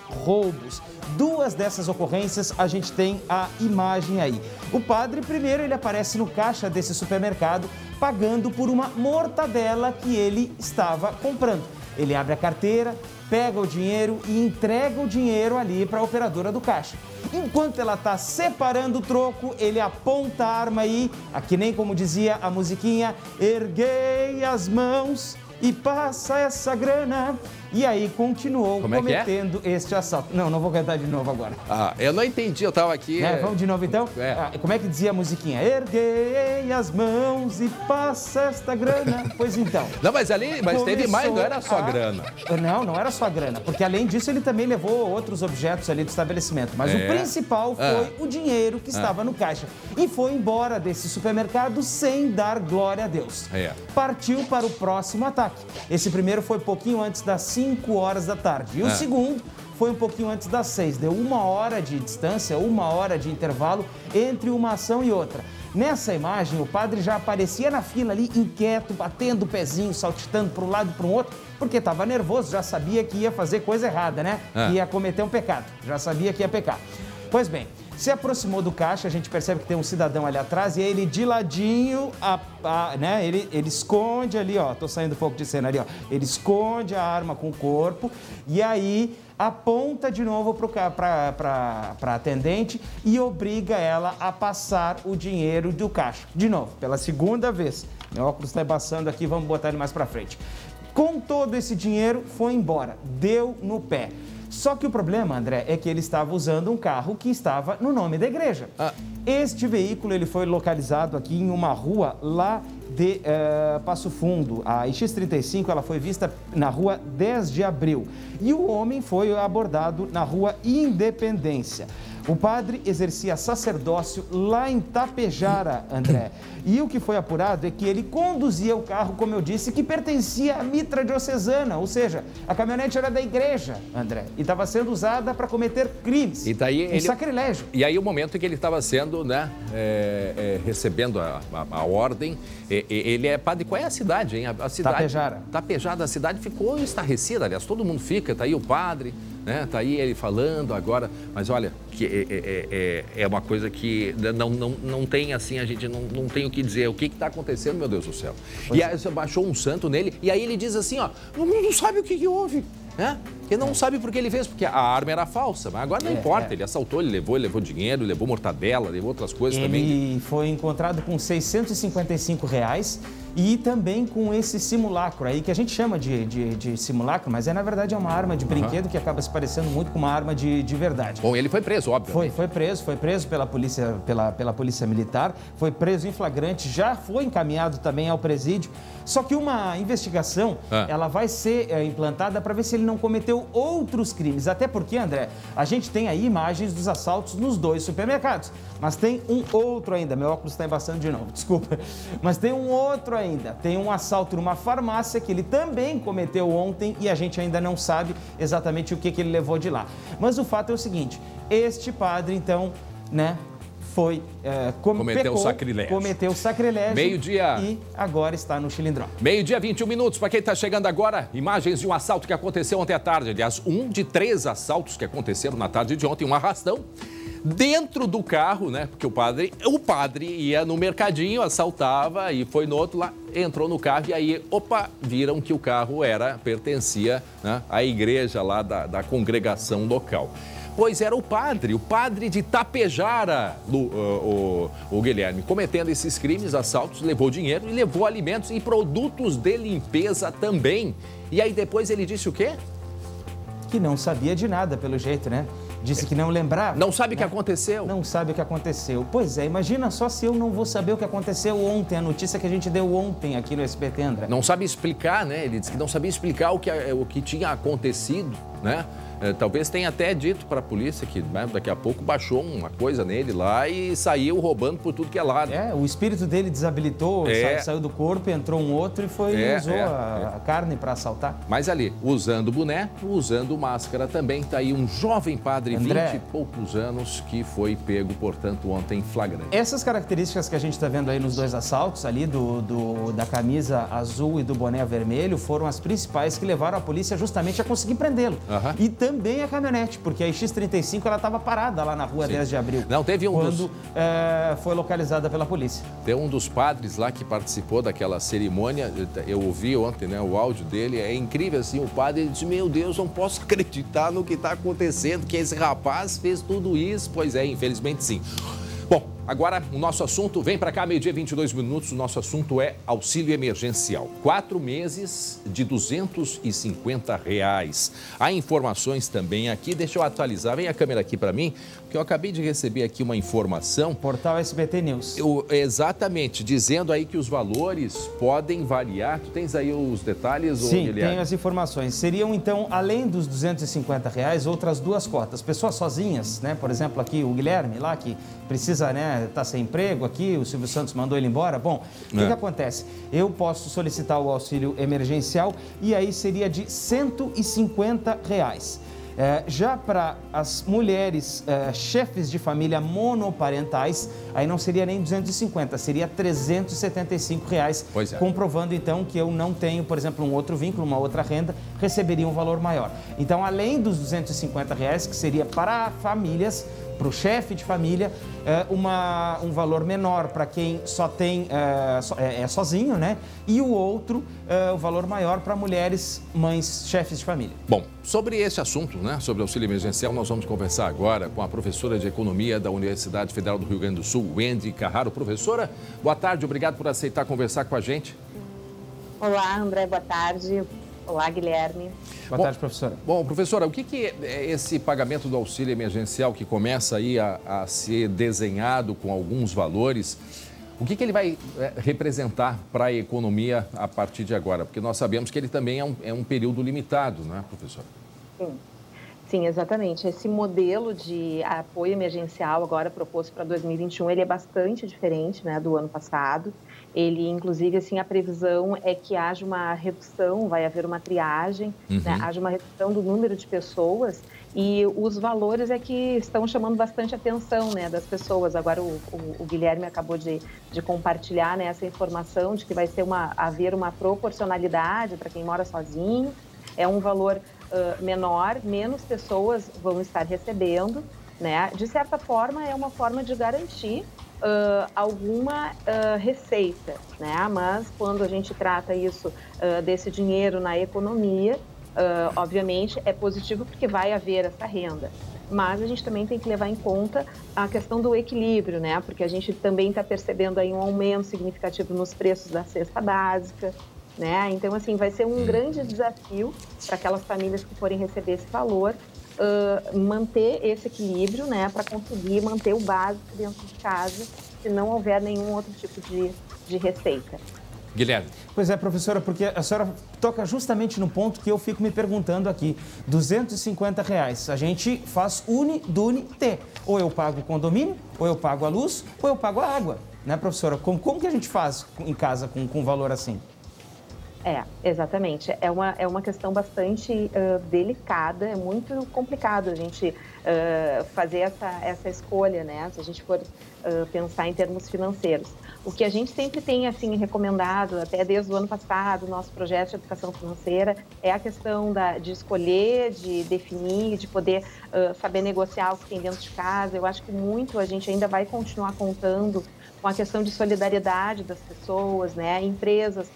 roubos. 2 dessas ocorrências a gente tem a imagem aí. O padre, primeiro, ele aparece no caixa desse supermercado pagando por uma mortadela que ele estava comprando. Ele abre a carteira, pega o dinheiro e entrega o dinheiro ali para a operadora do caixa. Enquanto ela está separando o troco, ele aponta a arma aí, aqui nem como dizia a musiquinha, erguei as mãos e passa essa grana. E aí continuou cometendo este assalto. Não vou cantar de novo agora. Eu não entendi, eu tava aqui... Vamos de novo então? Como é que dizia a musiquinha? Erguei as mãos e passa esta grana. Pois então. Não, mas teve mais, não era só grana. Não era só grana, porque além disso ele também levou outros objetos ali do estabelecimento. Mas o principal foi o dinheiro que estava no caixa. E foi embora desse supermercado sem dar glória a Deus. Partiu para o próximo ataque. Esse primeiro foi pouquinho antes das 5 horas da tarde. E o segundo foi um pouquinho antes das 6. Deu 1 hora de distância, 1 hora de intervalo entre uma ação e outra. Nessa imagem, o padre já aparecia na fila ali, inquieto, batendo o pezinho, saltitando para um lado e para o outro, porque estava nervoso, já sabia que ia fazer coisa errada, né? Que ia cometer um pecado, já sabia que ia pecar. Pois bem, se aproximou do caixa, a gente percebe que tem um cidadão ali atrás e ele de ladinho, né, ele esconde ali, ó, tô saindo um pouco de cena ali, ó, ele esconde a arma com o corpo e aí aponta de novo para atendente e obriga ela a passar o dinheiro do caixa. De novo, pela segunda vez. Meu óculos está embaçando aqui, vamos botar ele mais para frente. Com todo esse dinheiro, foi embora, deu no pé. Só que o problema, André, é que ele estava usando um carro que estava no nome da igreja. Este veículo ele foi localizado aqui em uma rua lá de Passo Fundo. A X35 ela foi vista na rua 10 de abril e o homem foi abordado na rua Independência. O padre exercia sacerdócio lá em Tapejara, André. E o que foi apurado é que ele conduzia o carro, como eu disse, que pertencia à mitra diocesana, ou seja, a caminhonete era da igreja, André, e estava sendo usada para cometer crimes. E daí sacrilégio. E aí o momento em que ele estava sendo, né, recebendo a ordem, ele é padre. Qual é a cidade, hein? A cidade, Tapejara. Tapejara, a cidade ficou estarrecida, aliás, todo mundo fica, tá aí o padre, né? Tá aí ele falando agora, mas olha, que é uma coisa que não tem assim, a gente não tem o que dizer. O que está acontecendo, meu Deus do céu? E aí você baixou um santo nele, e aí ele diz assim, ó, não sabe o que houve, né? Ele não sabe porque ele fez, porque a arma era falsa, mas agora não importa, ele assaltou, ele levou dinheiro, levou mortadela, levou outras coisas também. Ele foi encontrado com R$655 e também com esse simulacro aí, que a gente chama de simulacro, mas na verdade é uma arma de brinquedo que acaba se parecendo muito com uma arma de verdade. Bom, ele foi preso, óbvio. Foi preso pela polícia militar, foi preso em flagrante, já foi encaminhado também ao presídio, só que uma investigação, ela vai ser implantada para ver se ele não cometeu outros crimes, até porque, André, a gente tem aí imagens dos assaltos nos 2 supermercados, mas tem um outro ainda, meu óculos está embaçando de novo, desculpa, mas tem um outro ainda, tem um assalto numa farmácia que ele também cometeu ontem e a gente ainda não sabe exatamente o que ele levou de lá. Mas o fato é o seguinte, este padre, então, né, cometeu sacrilégio. Meio-dia. E agora está no Chilindró. 12h21 minutos. Para quem está chegando agora, imagens de um assalto que aconteceu ontem à tarde. Aliás, um de 3 assaltos que aconteceram na tarde de ontem. Um arrastão dentro do carro, né? Porque o padre ia no mercadinho, assaltava e foi no outro lá, entrou no carro e aí, viram que o carro pertencia, né, à igreja lá da congregação local. Pois era o padre de Tapejara, o Guilherme, cometendo esses crimes, assaltos, levou dinheiro e levou alimentos e produtos de limpeza também. E aí depois ele disse o quê? Que não sabia de nada, pelo jeito, né? Disse que não lembrava. Não sabe o que aconteceu. Não sabe o que aconteceu. Pois é, imagina só se eu não vou saber o que aconteceu ontem, a notícia que a gente deu ontem aqui no SBT, André. Não sabe explicar, né? Ele disse que não sabia explicar o que tinha acontecido, né? Talvez tenha até dito para a polícia que, né, daqui a pouco baixou uma coisa nele lá e saiu roubando por tudo que é lado. O espírito dele desabilitou, saiu do corpo, entrou um outro e usou a carne para assaltar. Mas ali, usando boné, usando máscara também, está aí um jovem padre, André, 20 e poucos anos, que foi pego, portanto, ontem em flagrante. Essas características que a gente está vendo aí nos 2 assaltos, ali da camisa azul e do boné vermelho, foram as principais que levaram a polícia justamente a conseguir prendê-lo. E também a caminhonete, porque a X35 ela estava parada lá na rua 10 de abril. Não, teve quando foi localizada pela polícia. Tem um dos padres lá que participou daquela cerimônia, eu ouvi ontem, né, o áudio dele, é incrível assim, o padre disse, meu Deus, não posso acreditar no que está acontecendo, que esse rapaz fez tudo isso. Pois é, infelizmente sim. Bom, agora o nosso assunto, vem para cá, 12h22 minutos, o nosso assunto é auxílio emergencial. 4 meses de R$250. Há informações também aqui, deixa eu atualizar, vem a câmera aqui para mim, porque eu acabei de receber aqui uma informação. Portal SBT News. Exatamente, dizendo aí que os valores podem variar. Tu tens aí os detalhes, Sim, Guilherme? Tenho as informações. Seriam, então, além dos R$250, outras 2 cotas. Pessoas sozinhas, né? Por exemplo, aqui o Guilherme lá, que precisa, né, tá sem emprego aqui, o Silvio Santos mandou ele embora. Bom, o que acontece? Eu posso solicitar o auxílio emergencial e aí seria de R$150. Já para as mulheres chefes de família monoparentais, aí não seria nem 250, seria R$375, comprovando então que eu não tenho, por exemplo, um outro vínculo, uma outra renda, receberia um valor maior. Então, além dos R$250, que seria para famílias, para o chefe de família, um valor menor para quem só tem, sozinho, né? E o outro, o valor maior para mulheres, mães, chefes de família. Bom, sobre esse assunto, né, sobre auxílio emergencial, nós vamos conversar agora com a professora de Economia da Universidade Federal do Rio Grande do Sul, Wendy Carraro. Professora, boa tarde, obrigado por aceitar conversar com a gente. Olá, André, boa tarde. Olá, Guilherme. Boa tarde, professora. Bom, professora, o que é esse pagamento do auxílio emergencial que começa aí a ser desenhado com alguns valores? O que ele vai representar para a economia a partir de agora? Porque nós sabemos que ele também é um período limitado, não é, professora? Sim, exatamente. Esse modelo de apoio emergencial agora proposto para 2021, ele é bastante diferente, né, do ano passado. Ele, inclusive, assim, a previsão é que haja uma redução, vai haver uma triagem, né, haja uma redução do número de pessoas e os valores é que estão chamando bastante atenção, né, das pessoas. Agora o Guilherme acabou de compartilhar, né, essa informação de que vai ser haver uma proporcionalidade para quem mora sozinho. É um valor menor, menos pessoas vão estar recebendo, né? De certa forma, é uma forma de garantir alguma receita, né? Mas quando a gente trata isso desse dinheiro na economia, obviamente é positivo porque vai haver essa renda. Mas a gente também tem que levar em conta a questão do equilíbrio, né? Porque a gente também está percebendo aí um aumento significativo nos preços da cesta básica, né? Então, assim, vai ser um grande desafio para aquelas famílias que forem receber esse valor, manter esse equilíbrio, né? Para conseguir manter o básico dentro de casa, se não houver nenhum outro tipo de receita. Guilherme. Pois é, professora, porque a senhora toca justamente no ponto que eu fico me perguntando aqui. R$250, a gente faz Uni-Duni-T. Ou eu pago o condomínio, ou eu pago a luz, ou eu pago a água. Né, professora? Como que a gente faz em casa com um valor assim? Exatamente. É uma questão bastante delicada, é muito complicado a gente fazer essa escolha, né? Se a gente for pensar em termos financeiros. O que a gente sempre tem, assim, recomendado, até desde o ano passado, nosso projeto de educação financeira, é a questão de escolher, de definir, de poder saber negociar o que tem dentro de casa. Eu acho que muito a gente ainda vai continuar contando com a questão de solidariedade das pessoas, né? Empresas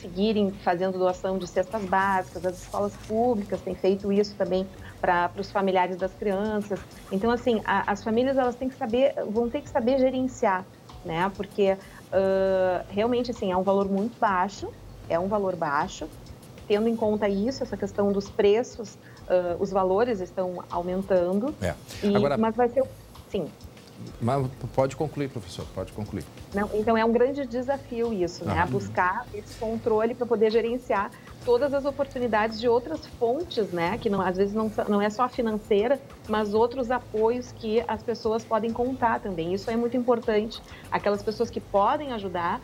seguirem fazendo doação de cestas básicas, as escolas públicas têm feito isso também para os familiares das crianças. Então, assim, as famílias elas vão ter que saber gerenciar, né? Porque realmente, assim, é um valor muito baixo, tendo em conta isso, essa questão dos preços, os valores estão aumentando. Agora... Mas vai ser... Sim. Mas pode concluir, professor, pode concluir. Não, então é um grande desafio isso, né? Buscar esse controle para poder gerenciar todas as oportunidades de outras fontes, né? Que às vezes não é só a financeira, mas outros apoios que as pessoas podem contar também. Isso é muito importante. Aquelas pessoas que podem ajudar,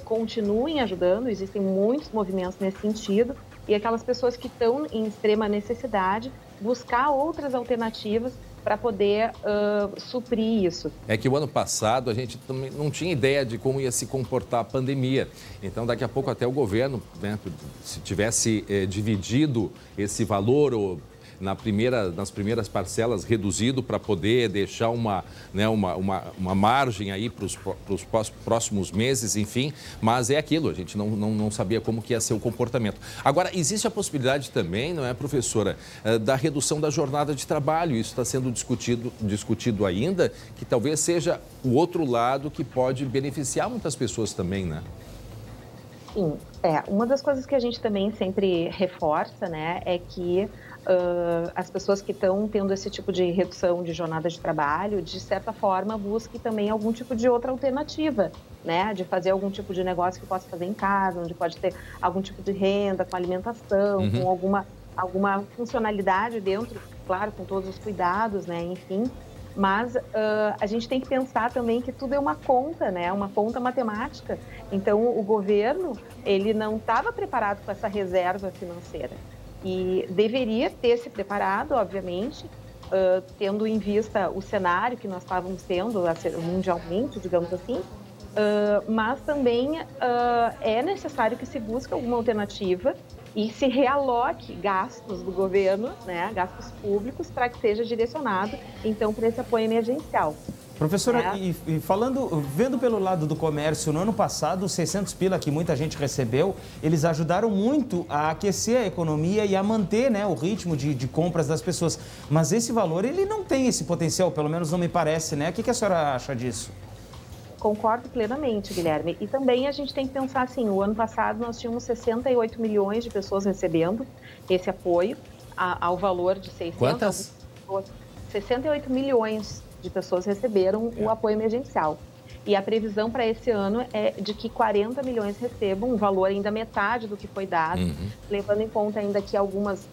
continuem ajudando, existem muitos movimentos nesse sentido, e aquelas pessoas que estão em extrema necessidade, buscar outras alternativas para poder suprir isso. É que o ano passado a gente também não tinha ideia de como ia se comportar a pandemia. Então, daqui a pouco até o governo, né, se tivesse dividido esse valor ou nas primeiras parcelas reduzido para poder deixar uma margem aí para os próximos meses, enfim. Mas é aquilo, a gente não sabia como que ia ser o comportamento. Agora, existe a possibilidade também, não é, professora, da redução da jornada de trabalho. Isso está sendo discutido ainda, que talvez seja o outro lado que pode beneficiar muitas pessoas também, né? Sim, uma das coisas que a gente também sempre reforça, né, é que as pessoas que estão tendo esse tipo de redução de jornada de trabalho, de certa forma, busquem também algum tipo de outra alternativa, né? De fazer algum tipo de negócio que possa fazer em casa, onde pode ter algum tipo de renda, com alimentação, com alguma funcionalidade dentro, claro, com todos os cuidados, né? Enfim, mas a gente tem que pensar também que tudo é uma conta, né? Uma conta matemática. Então, o governo, ele não estava preparado com essa reserva financeira. E deveria ter se preparado, obviamente, tendo em vista o cenário que nós estávamos tendo mundialmente, digamos assim, mas também é necessário que se busque alguma alternativa e se realoque gastos do governo, né, gastos públicos, para que seja direcionado, então, para esse apoio emergencial. Professora, e vendo pelo lado do comércio, no ano passado, os 600 pila que muita gente recebeu, eles ajudaram muito a aquecer a economia e a manter, né, o ritmo de compras das pessoas. Mas esse valor, ele não tem esse potencial, pelo menos não me parece, né? O que a senhora acha disso? Concordo plenamente, Guilherme. E também a gente tem que pensar assim, o ano passado nós tínhamos 68 milhões de pessoas recebendo esse apoio ao valor de 600... Quantas? 68 milhões de pessoas receberam o apoio emergencial. E a previsão para esse ano é de que 40 milhões recebam, um valor ainda metade do que foi dado, levando em conta ainda que algumas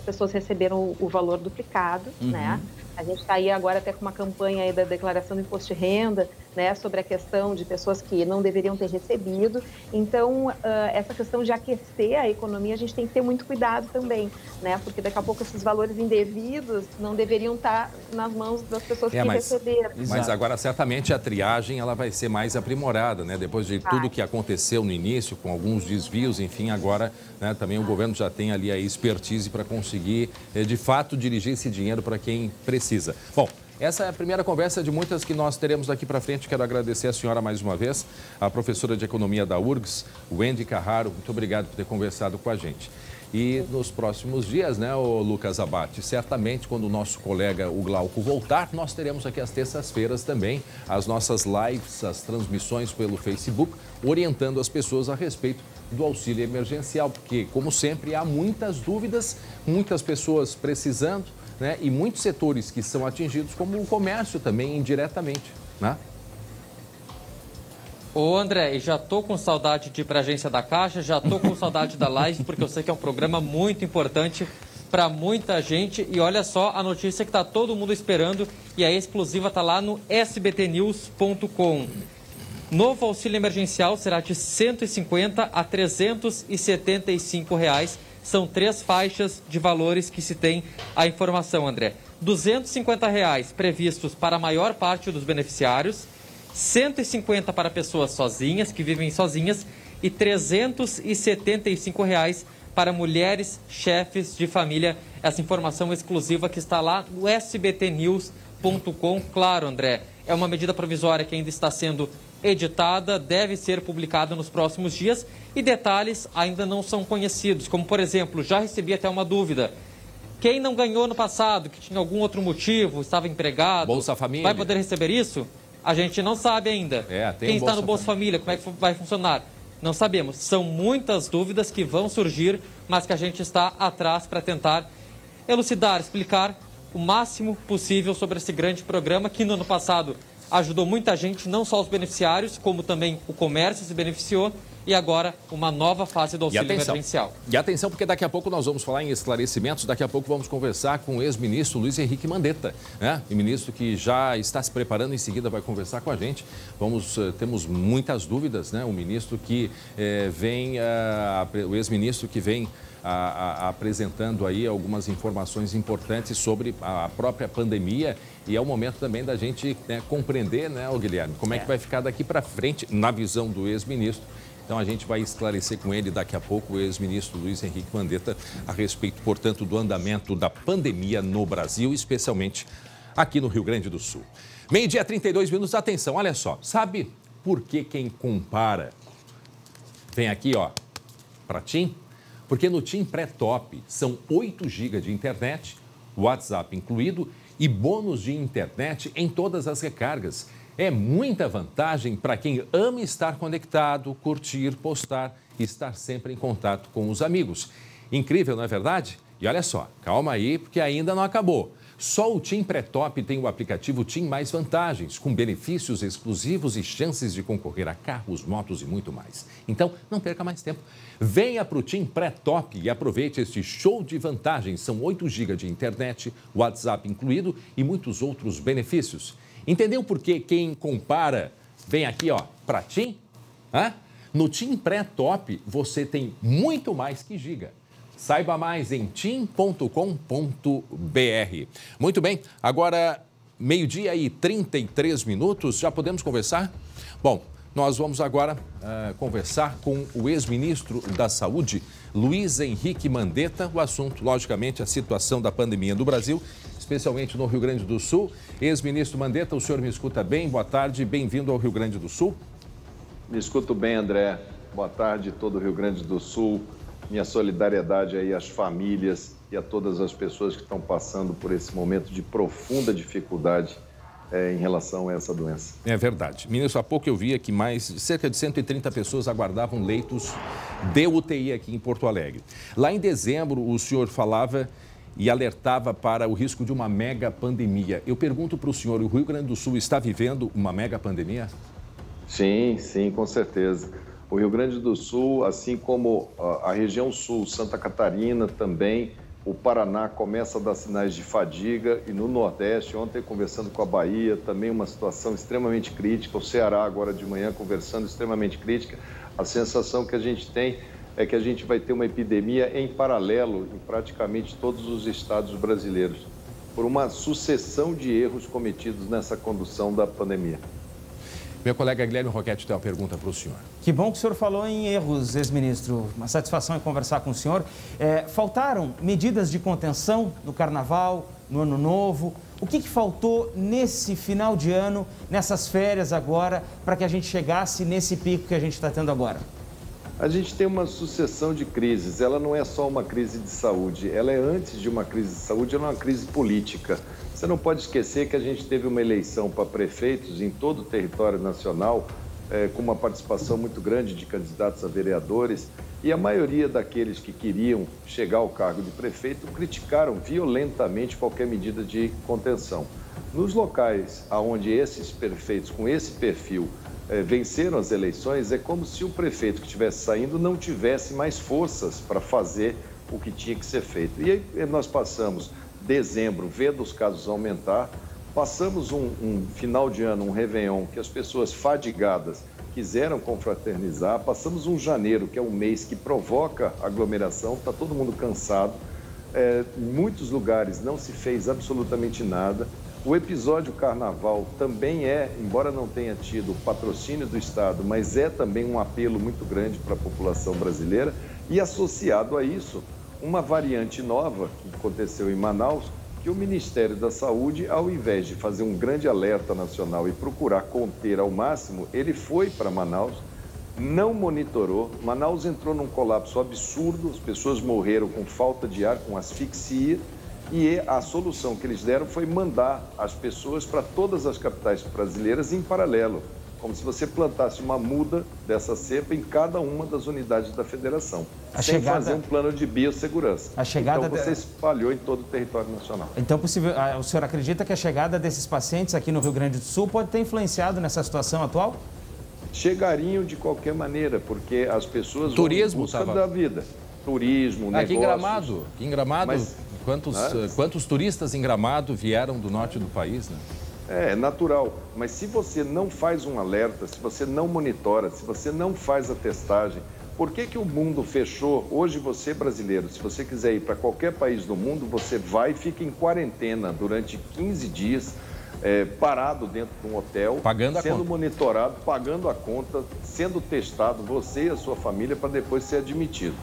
pessoas receberam o valor duplicado, né? A gente está aí agora até com uma campanha aí da declaração do imposto de renda, né, sobre a questão de pessoas que não deveriam ter recebido. Então, essa questão de aquecer a economia, a gente tem que ter muito cuidado também, né, porque daqui a pouco esses valores indevidos não deveriam estar nas mãos das pessoas que receberam. Mas agora, certamente, a triagem ela vai ser mais aprimorada, né, depois de tudo que aconteceu no início, com alguns desvios, enfim, agora, né, também o governo já tem ali a expertise para conseguir, de fato, dirigir esse dinheiro para quem precisa. Bom, essa é a primeira conversa de muitas que nós teremos daqui para frente. Quero agradecer a senhora mais uma vez, a professora de Economia da URGS, Wendy Carraro. Muito obrigado por ter conversado com a gente. E nos próximos dias, né, o Lucas Abate, certamente quando o nosso colega, o Glauco, voltar, nós teremos aqui às terças-feiras também as nossas lives, as transmissões pelo Facebook, orientando as pessoas a respeito do auxílio emergencial, porque, como sempre, há muitas dúvidas, muitas pessoas precisando, né, e muitos setores que são atingidos, como o comércio também, indiretamente, né? Ô André, já tô com saudade de ir para a agência da Caixa, já tô com saudade da live, porque eu sei que é um programa muito importante para muita gente. E olha só a notícia que está todo mundo esperando e a exclusiva está lá no sbtnews.com. Novo auxílio emergencial será de R$ 150 a R$ 375. São 3 faixas de valores que se tem a informação, André. R$ 250 previstos para a maior parte dos beneficiários, 150 para pessoas sozinhas, que vivem sozinhas, e R$ 375 para mulheres chefes de família. Essa informação exclusiva que está lá no sbtnews.com. Claro, André, é uma medida provisória que ainda está sendo editada, deve ser publicada nos próximos dias e detalhes ainda não são conhecidos, como, por exemplo, já recebi até uma dúvida. Quem não ganhou no passado, que tinha algum outro motivo, estava empregado, Bolsa Família, vai poder receber isso? A gente não sabe ainda. Quem está no Bolsa Família, como é que vai funcionar? Não sabemos. São muitas dúvidas que vão surgir, mas que a gente está atrás para tentar elucidar, explicar o máximo possível sobre esse grande programa que no ano passado ajudou muita gente, não só os beneficiários, como também o comércio se beneficiou, e agora uma nova fase do auxílio emergencial. E atenção, porque daqui a pouco nós vamos falar em esclarecimentos, daqui a pouco vamos conversar com o ex-ministro Luiz Henrique Mandetta, né? O ministro que já está se preparando, em seguida vai conversar com a gente. Temos muitas dúvidas, né? O ministro que o ex-ministro que vem apresentando aí algumas informações importantes sobre a própria pandemia, e é o momento também da gente, né, compreender, né, Guilherme, como é que vai ficar daqui para frente na visão do ex-ministro. Então a gente vai esclarecer com ele daqui a pouco, o ex-ministro Luiz Henrique Mandetta, a respeito, portanto, do andamento da pandemia no Brasil, especialmente aqui no Rio Grande do Sul. 12h, 32 minutos, atenção, olha só, sabe por que quem compara vem aqui, ó, para TIM? Porque no TIM Pré-Top são 8 GB de internet, WhatsApp incluído, e bônus de internet em todas as recargas. É muita vantagem para quem ama estar conectado, curtir, postar e estar sempre em contato com os amigos. Incrível, não é verdade? E olha só, calma aí, porque ainda não acabou. Só o TIM Pré-Top tem o aplicativo TIM Mais Vantagens, com benefícios exclusivos e chances de concorrer a carros, motos e muito mais. Então, não perca mais tempo. Venha para o TIM Pré-Top e aproveite este show de vantagens. São 8 GB de internet, WhatsApp incluído e muitos outros benefícios. Entendeu por que quem compara vem aqui, ó, para TIM? No TIM Pré-Top você tem muito mais que giga. Saiba mais em tim.com.br. Muito bem, agora 12h e 33 minutos, já podemos conversar? Bom, nós vamos agora conversar com o ex-ministro da Saúde, Luiz Henrique Mandetta. O assunto, logicamente, a situação da pandemia no Brasil, especialmente no Rio Grande do Sul. Ex-ministro Mandetta, o senhor me escuta bem? Boa tarde, bem-vindo ao Rio Grande do Sul. Me escuto bem, André. Boa tarde, todo o Rio Grande do Sul. Minha solidariedade aí às famílias e a todas as pessoas que estão passando por esse momento de profunda dificuldade em relação a essa doença. É verdade. Ministro, há pouco eu via que cerca de 130 pessoas aguardavam leitos de UTI aqui em Porto Alegre. Lá em dezembro, o senhor falava e alertava para o risco de uma mega pandemia. Eu pergunto para o senhor, o Rio Grande do Sul está vivendo uma mega pandemia? Sim, com certeza. O Rio Grande do Sul, assim como a região sul, Santa Catarina também, o Paraná começa a dar sinais de fadiga e no Nordeste, ontem conversando com a Bahia, também uma situação extremamente crítica, o Ceará agora de manhã conversando extremamente crítica. A sensação que a gente tem é que a gente vai ter uma epidemia em paralelo em praticamente todos os estados brasileiros, por uma sucessão de erros cometidos nessa condução da pandemia. Meu colega Guilherme Roquete tem uma pergunta para o senhor. Que bom que o senhor falou em erros, ex-ministro. Uma satisfação em conversar com o senhor. Faltaram medidas de contenção no Carnaval, no Ano Novo. O que faltou nesse final de ano, nessas férias agora, para que a gente chegasse nesse pico que a gente está tendo agora? A gente tem uma sucessão de crises. Ela não é só uma crise de saúde. Ela é, antes de uma crise de saúde, ela é uma crise política. Você não pode esquecer que a gente teve uma eleição para prefeitos em todo o território nacional, com uma participação muito grande de candidatos a vereadores, e a maioria daqueles que queriam chegar ao cargo de prefeito criticaram violentamente qualquer medida de contenção. Nos locais onde esses prefeitos com esse perfil venceram as eleições, é como se o prefeito que estivesse saindo não tivesse mais forças para fazer o que tinha que ser feito. E aí nós passamos dezembro, vendo os casos aumentar, passamos um final de ano, um Réveillon, que as pessoas fadigadas quiseram confraternizar, passamos um janeiro, que é um mês que provoca aglomeração, está todo mundo cansado, em muitos lugares não se fez absolutamente nada. O episódio Carnaval também embora não tenha tido patrocínio do Estado, mas é também um apelo muito grande para a população brasileira, e associado a isso, uma variante nova que aconteceu em Manaus, que o Ministério da Saúde, ao invés de fazer um grande alerta nacional e procurar conter ao máximo, ele foi para Manaus, não monitorou. Manaus entrou num colapso absurdo, as pessoas morreram com falta de ar, com asfixia, e a solução que eles deram foi mandar as pessoas para todas as capitais brasileiras em paralelo, como se você plantasse uma muda dessa cepa em cada uma das unidades da federação, sem fazer um plano de biossegurança. Então você espalhou em todo o território nacional. Então, o senhor acredita que a chegada desses pacientes aqui no Rio Grande do Sul pode ter influenciado nessa situação atual? Chegariam de qualquer maneira, porque as pessoas vão em busca da vida. Turismo, negócios. Aqui em Gramado, quantos turistas em Gramado vieram do norte do país, né? É natural, mas se você não faz um alerta, se você não monitora, se você não faz a testagem, por que o mundo fechou? Hoje você, brasileiro, se você quiser ir para qualquer país do mundo, você vai e fica em quarentena durante 15 dias, parado dentro de um hotel, sendo monitorado, pagando a conta, sendo testado, você e a sua família, para depois ser admitido.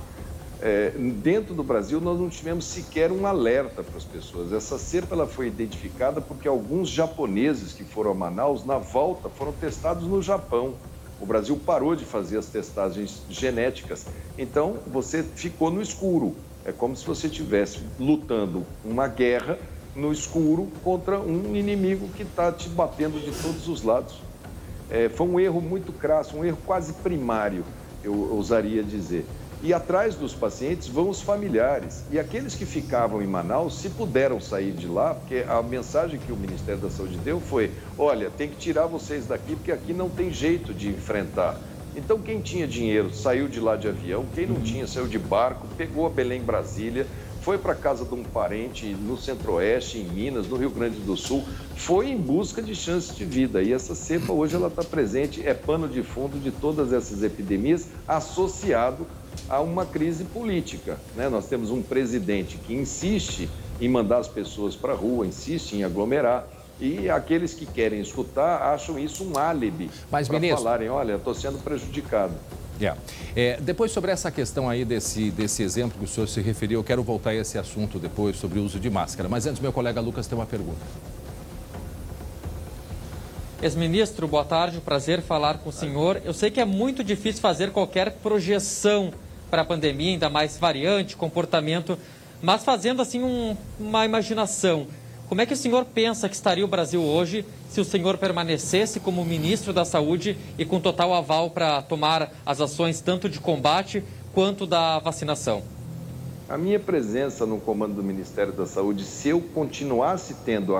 Dentro do Brasil, nós não tivemos sequer um alerta para as pessoas. Essa cepa ela foi identificada porque alguns japoneses que foram a Manaus, na volta, foram testados no Japão. O Brasil parou de fazer as testagens genéticas. Então, você ficou no escuro. É como se você estivesse lutando uma guerra no escuro contra um inimigo que está te batendo de todos os lados. Foi um erro muito crasso, um erro quase primário, eu ousaria dizer. E atrás dos pacientes vão os familiares. E aqueles que ficavam em Manaus, se puderam sair de lá, porque a mensagem que o Ministério da Saúde deu foi: olha, tem que tirar vocês daqui, porque aqui não tem jeito de enfrentar. Então, quem tinha dinheiro saiu de lá de avião, quem não tinha saiu de barco, pegou a Belém, Brasília, foi para a casa de um parente no Centro-Oeste, em Minas, no Rio Grande do Sul, foi em busca de chances de vida. E essa cepa hoje ela está presente, é pano de fundo de todas essas epidemias, associado a uma crise política, né? Nós temos um presidente que insiste em mandar as pessoas para a rua, insiste em aglomerar, e aqueles que querem escutar acham isso um álibi para falarem: olha, estou sendo prejudicado. Depois, sobre essa questão aí desse exemplo que o senhor se referiu, eu quero voltar a esse assunto depois sobre o uso de máscara. Mas antes, meu colega Lucas tem uma pergunta. Ex-ministro, boa tarde, prazer falar com o senhor. Eu sei que é muito difícil fazer qualquer projeção para a pandemia, ainda mais variante, comportamento, mas fazendo assim uma imaginação. Como é que o senhor pensa que estaria o Brasil hoje se o senhor permanecesse como ministro da Saúde e com total aval para tomar as ações tanto de combate quanto da vacinação? A minha presença no comando do Ministério da Saúde, se eu continuasse tendo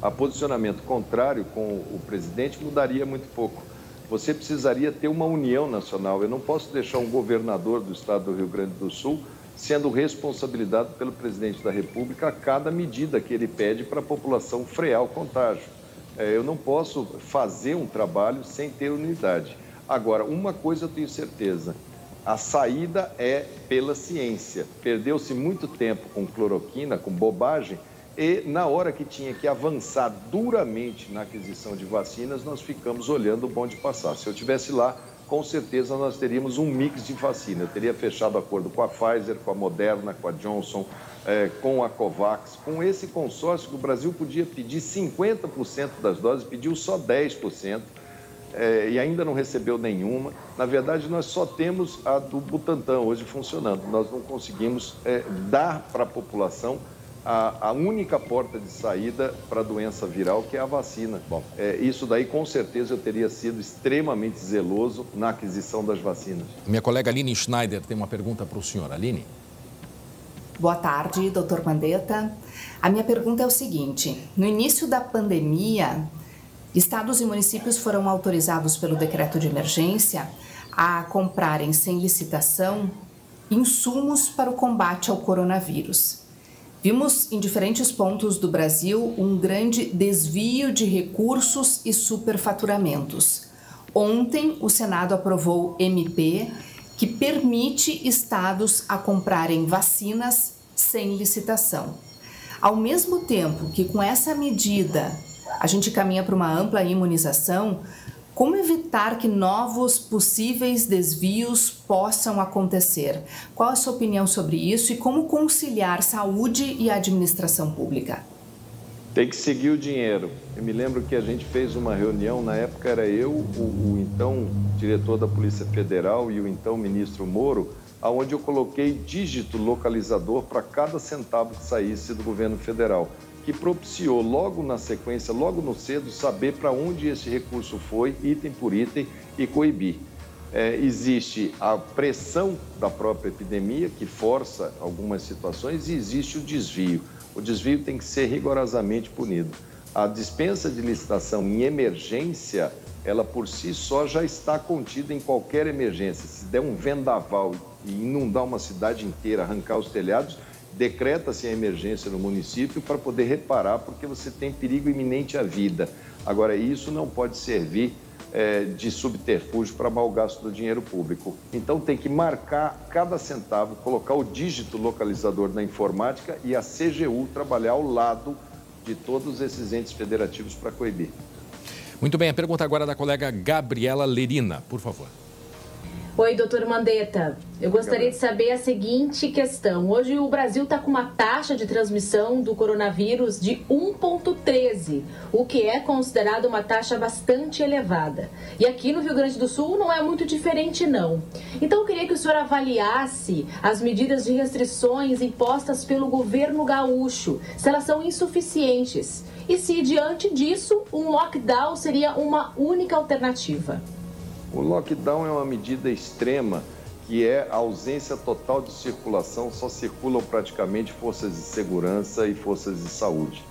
a posicionamento contrário com o presidente, mudaria muito pouco. Você precisaria ter uma união nacional. Eu não posso deixar um governador do estado do Rio Grande do Sul sendo responsabilizado pelo presidente da República a cada medida que ele pede para a população frear o contágio. Eu não posso fazer um trabalho sem ter unidade. Agora, uma coisa eu tenho certeza, a saída é pela ciência. Perdeu-se muito tempo com cloroquina, com bobagem, e na hora que tinha que avançar duramente na aquisição de vacinas, nós ficamos olhando o bonde passar. Se eu estivesse lá, com certeza nós teríamos um mix de vacina. Eu teria fechado acordo com a Pfizer, com a Moderna, com a Johnson, com a Covax. Com esse consórcio que o Brasil podia pedir 50% das doses, pediu só 10%. E ainda não recebeu nenhuma. Na verdade, nós só temos a do Butantan hoje funcionando. Nós não conseguimos dar para a população a única porta de saída para a doença viral, que é a vacina. Bom, isso daí, com certeza, eu teria sido extremamente zeloso na aquisição das vacinas. Minha colega Aline Schneider tem uma pergunta para o senhor. Aline? Boa tarde, doutor Mandetta. A minha pergunta é o seguinte: no início da pandemia, estados e municípios foram autorizados pelo decreto de emergência a comprarem sem licitação insumos para o combate ao coronavírus. Vimos em diferentes pontos do Brasil um grande desvio de recursos e superfaturamentos. Ontem, o Senado aprovou MP que permite estados a comprarem vacinas sem licitação. Ao mesmo tempo que com essa medida a gente caminha para uma ampla imunização, como evitar que novos possíveis desvios possam acontecer? Qual a sua opinião sobre isso e como conciliar saúde e administração pública? Tem que seguir o dinheiro. Eu me lembro que a gente fez uma reunião, na época era eu, o então diretor da Polícia Federal e o então ministro Moro, onde eu coloquei dígito localizador para cada centavo que saísse do governo federal, que propiciou logo na sequência, logo no cedo, saber para onde esse recurso foi, item por item, e coibir. Existe a pressão da própria epidemia, que força algumas situações, e existe o desvio. O desvio tem que ser rigorosamente punido. A dispensa de licitação em emergência, ela por si só já está contida em qualquer emergência. Se der um vendaval e inundar uma cidade inteira, arrancar os telhados, decreta-se a emergência no município para poder reparar, porque você tem perigo iminente à vida. Agora, isso não pode servir de subterfúgio para mau gasto do dinheiro público. Então, tem que marcar cada centavo, colocar o dígito localizador na informática e a CGU trabalhar ao lado de todos esses entes federativos para coibir. Muito bem, a pergunta agora é da colega Gabriela Lerina, por favor. Oi, doutor Mandetta. Eu gostaria de saber a seguinte questão. Hoje o Brasil está com uma taxa de transmissão do coronavírus de 1,13, o que é considerado uma taxa bastante elevada. E aqui no Rio Grande do Sul não é muito diferente, não. Então eu queria que o senhor avaliasse as medidas de restrições impostas pelo governo gaúcho, se elas são insuficientes. E se, diante disso, um lockdown seria uma única alternativa. O lockdown é uma medida extrema, que é a ausência total de circulação, só circulam praticamente forças de segurança e forças de saúde.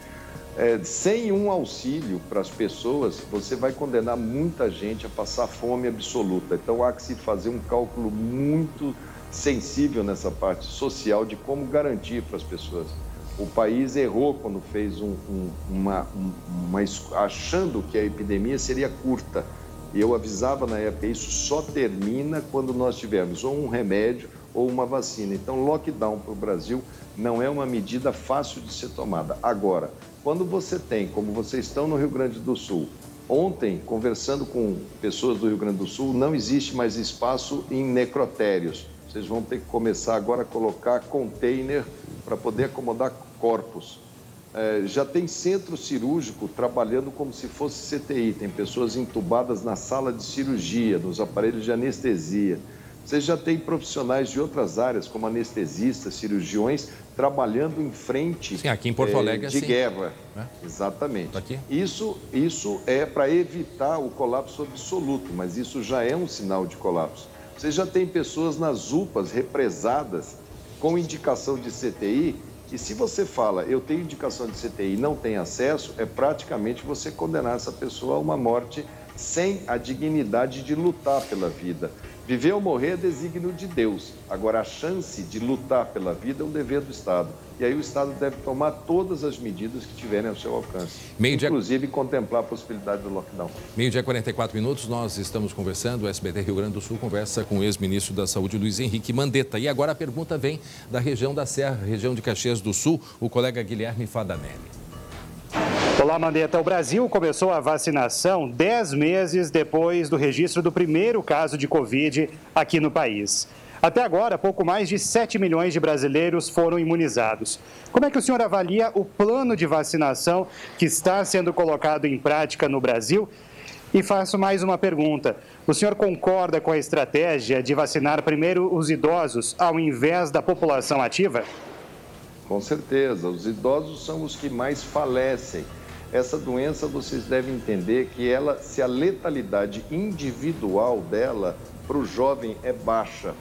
Sem um auxílio para as pessoas, você vai condenar muita gente a passar fome absoluta. Então há que se fazer um cálculo muito sensível nessa parte social de como garantir para as pessoas. O país errou quando fez achando que a epidemia seria curta. E eu avisava na época, isso só termina quando nós tivermos ou um remédio ou uma vacina. Então, lockdown para o Brasil não é uma medida fácil de ser tomada. Agora, quando você tem, como vocês estão no Rio Grande do Sul, ontem, conversando com pessoas do Rio Grande do Sul, não existe mais espaço em necrotérios. Vocês vão ter que começar agora a colocar container para poder acomodar corpos. Já tem centro cirúrgico trabalhando como se fosse CTI, tem pessoas entubadas na sala de cirurgia, nos aparelhos de anestesia. Você já tem profissionais de outras áreas, como anestesistas, cirurgiões, trabalhando em frente sim, aqui em Porto Alegre, de guerra. Exatamente. Aqui? Isso é para evitar o colapso absoluto, mas isso já é um sinal de colapso. Você já tem pessoas nas UPAs represadas com indicação de CTI, e se você fala, eu tenho indicação de CTI e não tem acesso, é praticamente você condenar essa pessoa a uma morte sem a dignidade de lutar pela vida. Viver ou morrer é desígnio de Deus. Agora, a chance de lutar pela vida é um dever do Estado. E aí o Estado deve tomar todas as medidas que tiverem ao seu alcance. Inclusive contemplar a possibilidade do lockdown. 12h 44 minutos, nós estamos conversando, o SBT Rio Grande do Sul conversa com o ex-ministro da Saúde, Luiz Henrique Mandetta. E agora a pergunta vem da região da Serra, região de Caxias do Sul, o colega Guilherme Fadanelli. Olá, Mandetta. O Brasil começou a vacinação 10 meses depois do registro do primeiro caso de Covid aqui no país. Até agora, pouco mais de 7 milhões de brasileiros foram imunizados. Como é que o senhor avalia o plano de vacinação que está sendo colocado em prática no Brasil? E faço mais uma pergunta. O senhor concorda com a estratégia de vacinar primeiro os idosos ao invés da população ativa? Com certeza. Os idosos são os que mais falecem. Essa doença, vocês devem entender que se a letalidade individual dela para o jovem é baixa,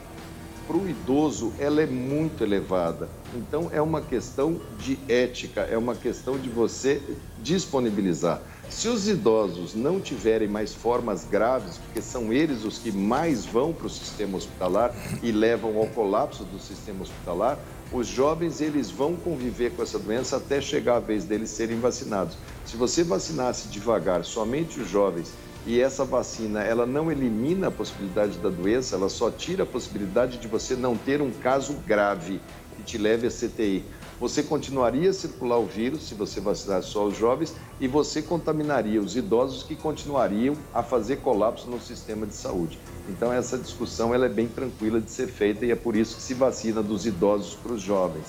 para o idoso ela é muito elevada. Então é uma questão de ética, é uma questão de você disponibilizar. Se os idosos não tiverem mais formas graves, porque são eles os que mais vão para o sistema hospitalar e levam ao colapso do sistema hospitalar, os jovens eles vão conviver com essa doença até chegar a vez deles serem vacinados. Se você vacinasse devagar somente os jovens e essa vacina ela não elimina a possibilidade da doença, ela só tira a possibilidade de você não ter um caso grave que te leve a CTI. Você continuaria a circular o vírus se você vacinasse só os jovens e você contaminaria os idosos que continuariam a fazer colapso no sistema de saúde. Então essa discussão ela é bem tranquila de ser feita e é por isso que se vacina dos idosos para os jovens.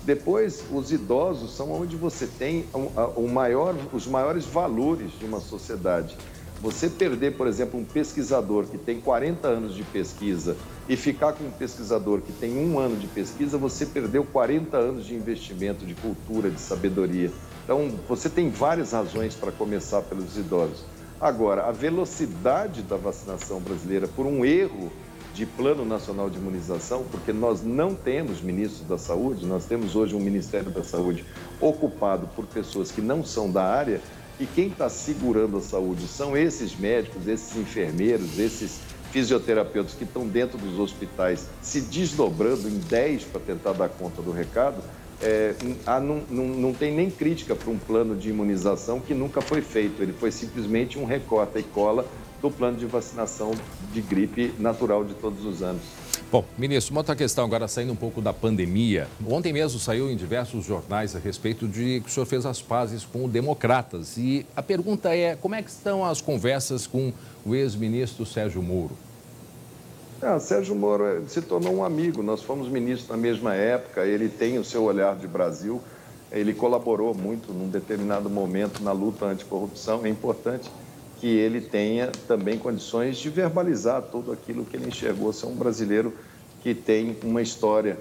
Depois, os idosos são onde você tem os maiores valores de uma sociedade. Você perder, por exemplo, um pesquisador que tem 40 anos de pesquisa e ficar com um pesquisador que tem 1 ano de pesquisa, você perdeu 40 anos de investimento, de cultura, de sabedoria. Então, você tem várias razões para começar pelos idosos. Agora, a velocidade da vacinação brasileira, por um erro de Plano Nacional de Imunização, porque nós não temos ministros da saúde, nós temos hoje um Ministério da Saúde ocupado por pessoas que não são da área, e quem está segurando a saúde são esses médicos, esses enfermeiros, esses fisioterapeutas que estão dentro dos hospitais se desdobrando em 10 para tentar dar conta do recado. Não tem nem crítica para um plano de imunização que nunca foi feito. Ele foi simplesmente um recorta e cola do plano de vacinação de gripe natural de todos os anos. Bom, ministro, uma outra questão agora, saindo um pouco da pandemia. Ontem mesmo saiu em diversos jornais a respeito de que o senhor fez as pazes com o Democratas. E a pergunta é, como é que estão as conversas com o ex-ministro Sérgio Moro? Sérgio Moro se tornou um amigo, nós fomos ministros na mesma época, ele tem o seu olhar de Brasil, ele colaborou muito num determinado momento na luta anticorrupção. É importante que ele tenha também condições de verbalizar tudo aquilo que ele enxergou ser um brasileiro que tem uma história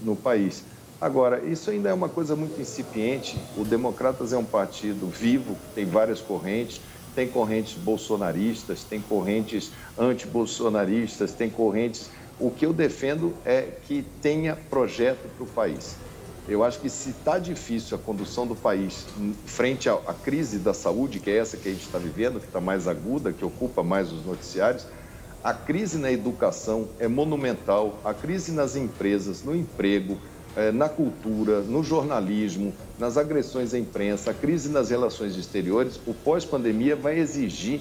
no país. Agora, isso ainda é uma coisa muito incipiente. O Democratas é um partido vivo, tem várias correntes, tem correntes bolsonaristas, tem correntes anti-bolsonaristas, tem correntes... O que eu defendo é que tenha projeto para o país. Eu acho que se está difícil a condução do país frente à crise da saúde, que é essa que a gente está vivendo, que está mais aguda, que ocupa mais os noticiários, a crise na educação é monumental, a crise nas empresas, no emprego, na cultura, no jornalismo, nas agressões à imprensa, a crise nas relações exteriores, o pós-pandemia vai exigir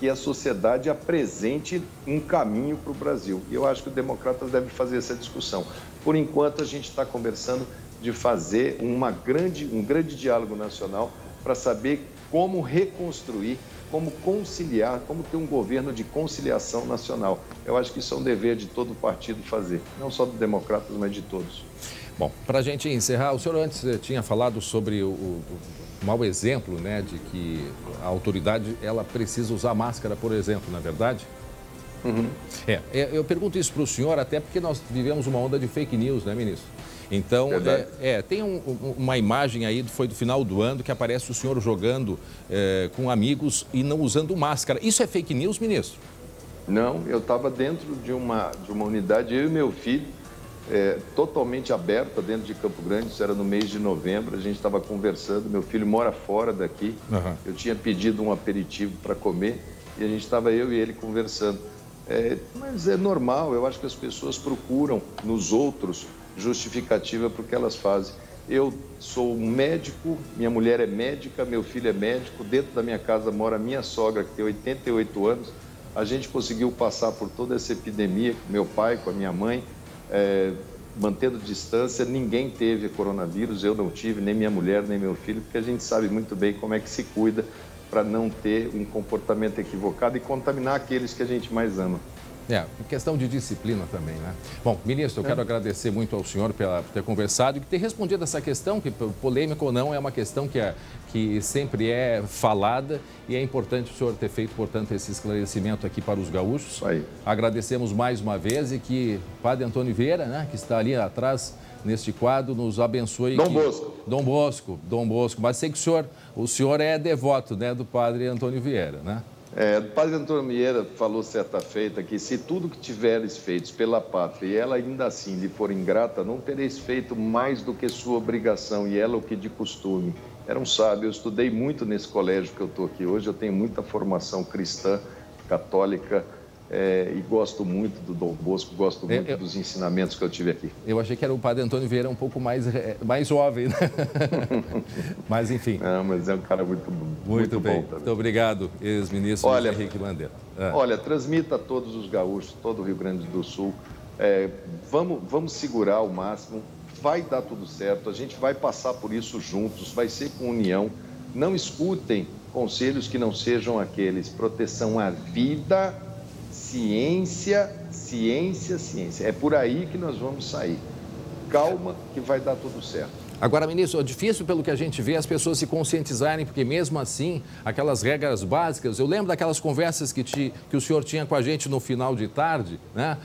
que a sociedade apresente um caminho para o Brasil. E eu acho que o Democratas deve fazer essa discussão. Por enquanto, a gente está conversando de fazer um grande diálogo nacional para saber como reconstruir, como conciliar, como ter um governo de conciliação nacional. Eu acho que isso é um dever de todo partido fazer, não só do Democratas, mas de todos. Bom, para a gente encerrar, o senhor antes tinha falado sobre o mau exemplo, né, de que a autoridade ela precisa usar máscara, por exemplo, não é verdade? Uhum. Eu pergunto isso para o senhor até porque nós vivemos uma onda de fake news, né, ministro? Então, tem uma imagem aí, foi do final do ano, que aparece o senhor jogando com amigos e não usando máscara. Isso é fake news, ministro? Não, eu estava dentro de uma unidade, eu e meu filho, totalmente aberta dentro de Campo Grande, isso era no mês de novembro, a gente estava conversando, meu filho mora fora daqui, eu tinha pedido um aperitivo para comer e a gente estava eu e ele conversando. Mas é normal, eu acho que as pessoas procuram nos outros justificativa para o que elas fazem. Eu sou um médico, minha mulher é médica, meu filho é médico, dentro da minha casa mora minha sogra, que tem 88 anos, a gente conseguiu passar por toda essa epidemia com meu pai, com a minha mãe, mantendo distância, ninguém teve coronavírus, eu não tive, nem minha mulher, nem meu filho, porque a gente sabe muito bem como é que se cuida para não ter um comportamento equivocado e contaminar aqueles que a gente mais ama. Questão de disciplina também, né? Bom, ministro, eu quero agradecer muito ao senhor por ter conversado e ter respondido essa questão, que polêmica ou não, é uma questão que sempre é falada e é importante o senhor ter feito, portanto, esse esclarecimento aqui para os gaúchos. Agradecemos mais uma vez e que o padre Antônio Vieira, né, que está ali atrás neste quadro, nos abençoe. Dom Bosco. Mas sei que o senhor é devoto, né, do padre Antônio Vieira, né? O padre Antônio Vieira falou certa feita que se tudo que tiveres feito pela pátria e ela ainda assim lhe for ingrata, não tereis feito mais do que sua obrigação e ela o que de costume. Era um sábio, eu estudei muito nesse colégio que eu estou aqui hoje, eu tenho muita formação cristã, católica, e gosto muito do Dom Bosco, gosto muito dos ensinamentos que eu tive aqui. Eu achei que era o padre Antônio Vieira um pouco mais jovem, né? Mas enfim. Não, mas é um cara muito bom. Muito bem. Muito obrigado, ex-ministro Henrique Mandetta. Olha, transmita a todos os gaúchos, todo o Rio Grande do Sul. Vamos segurar ao máximo, vai dar tudo certo, a gente vai passar por isso juntos, vai ser com união. Não escutem conselhos que não sejam aqueles. Proteção à vida, ciência. É por aí que nós vamos sair. Calma que vai dar tudo certo. Agora, ministro, é difícil, pelo que a gente vê, as pessoas se conscientizarem, porque mesmo assim, aquelas regras básicas, eu lembro daquelas conversas que o senhor tinha com a gente no final de tarde, né?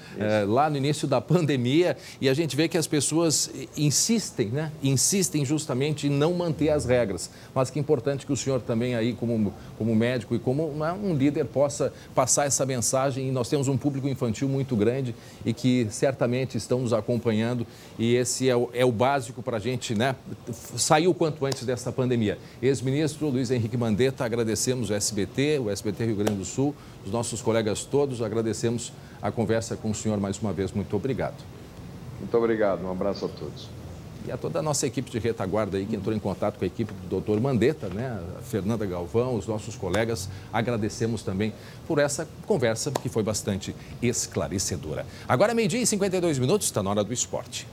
Lá no início da pandemia, e a gente vê que as pessoas insistem, né? Insistem justamente em não manter as regras. Mas que é importante que o senhor também aí, como médico e como um líder, possa passar essa mensagem. E nós temos um público infantil muito grande e que certamente estão nos acompanhando, e esse é o básico para a gente, né? Saiu o quanto antes dessa pandemia. Ex-ministro Luiz Henrique Mandetta, agradecemos o SBT Rio Grande do Sul, os nossos colegas todos, agradecemos a conversa com o senhor mais uma vez. Muito obrigado. Muito obrigado, um abraço a todos. E a toda a nossa equipe de retaguarda aí que entrou em contato com a equipe do Dr. Mandetta, né? A Fernanda Galvão, os nossos colegas, agradecemos também por essa conversa que foi bastante esclarecedora. Agora, 12h52, está na hora do esporte.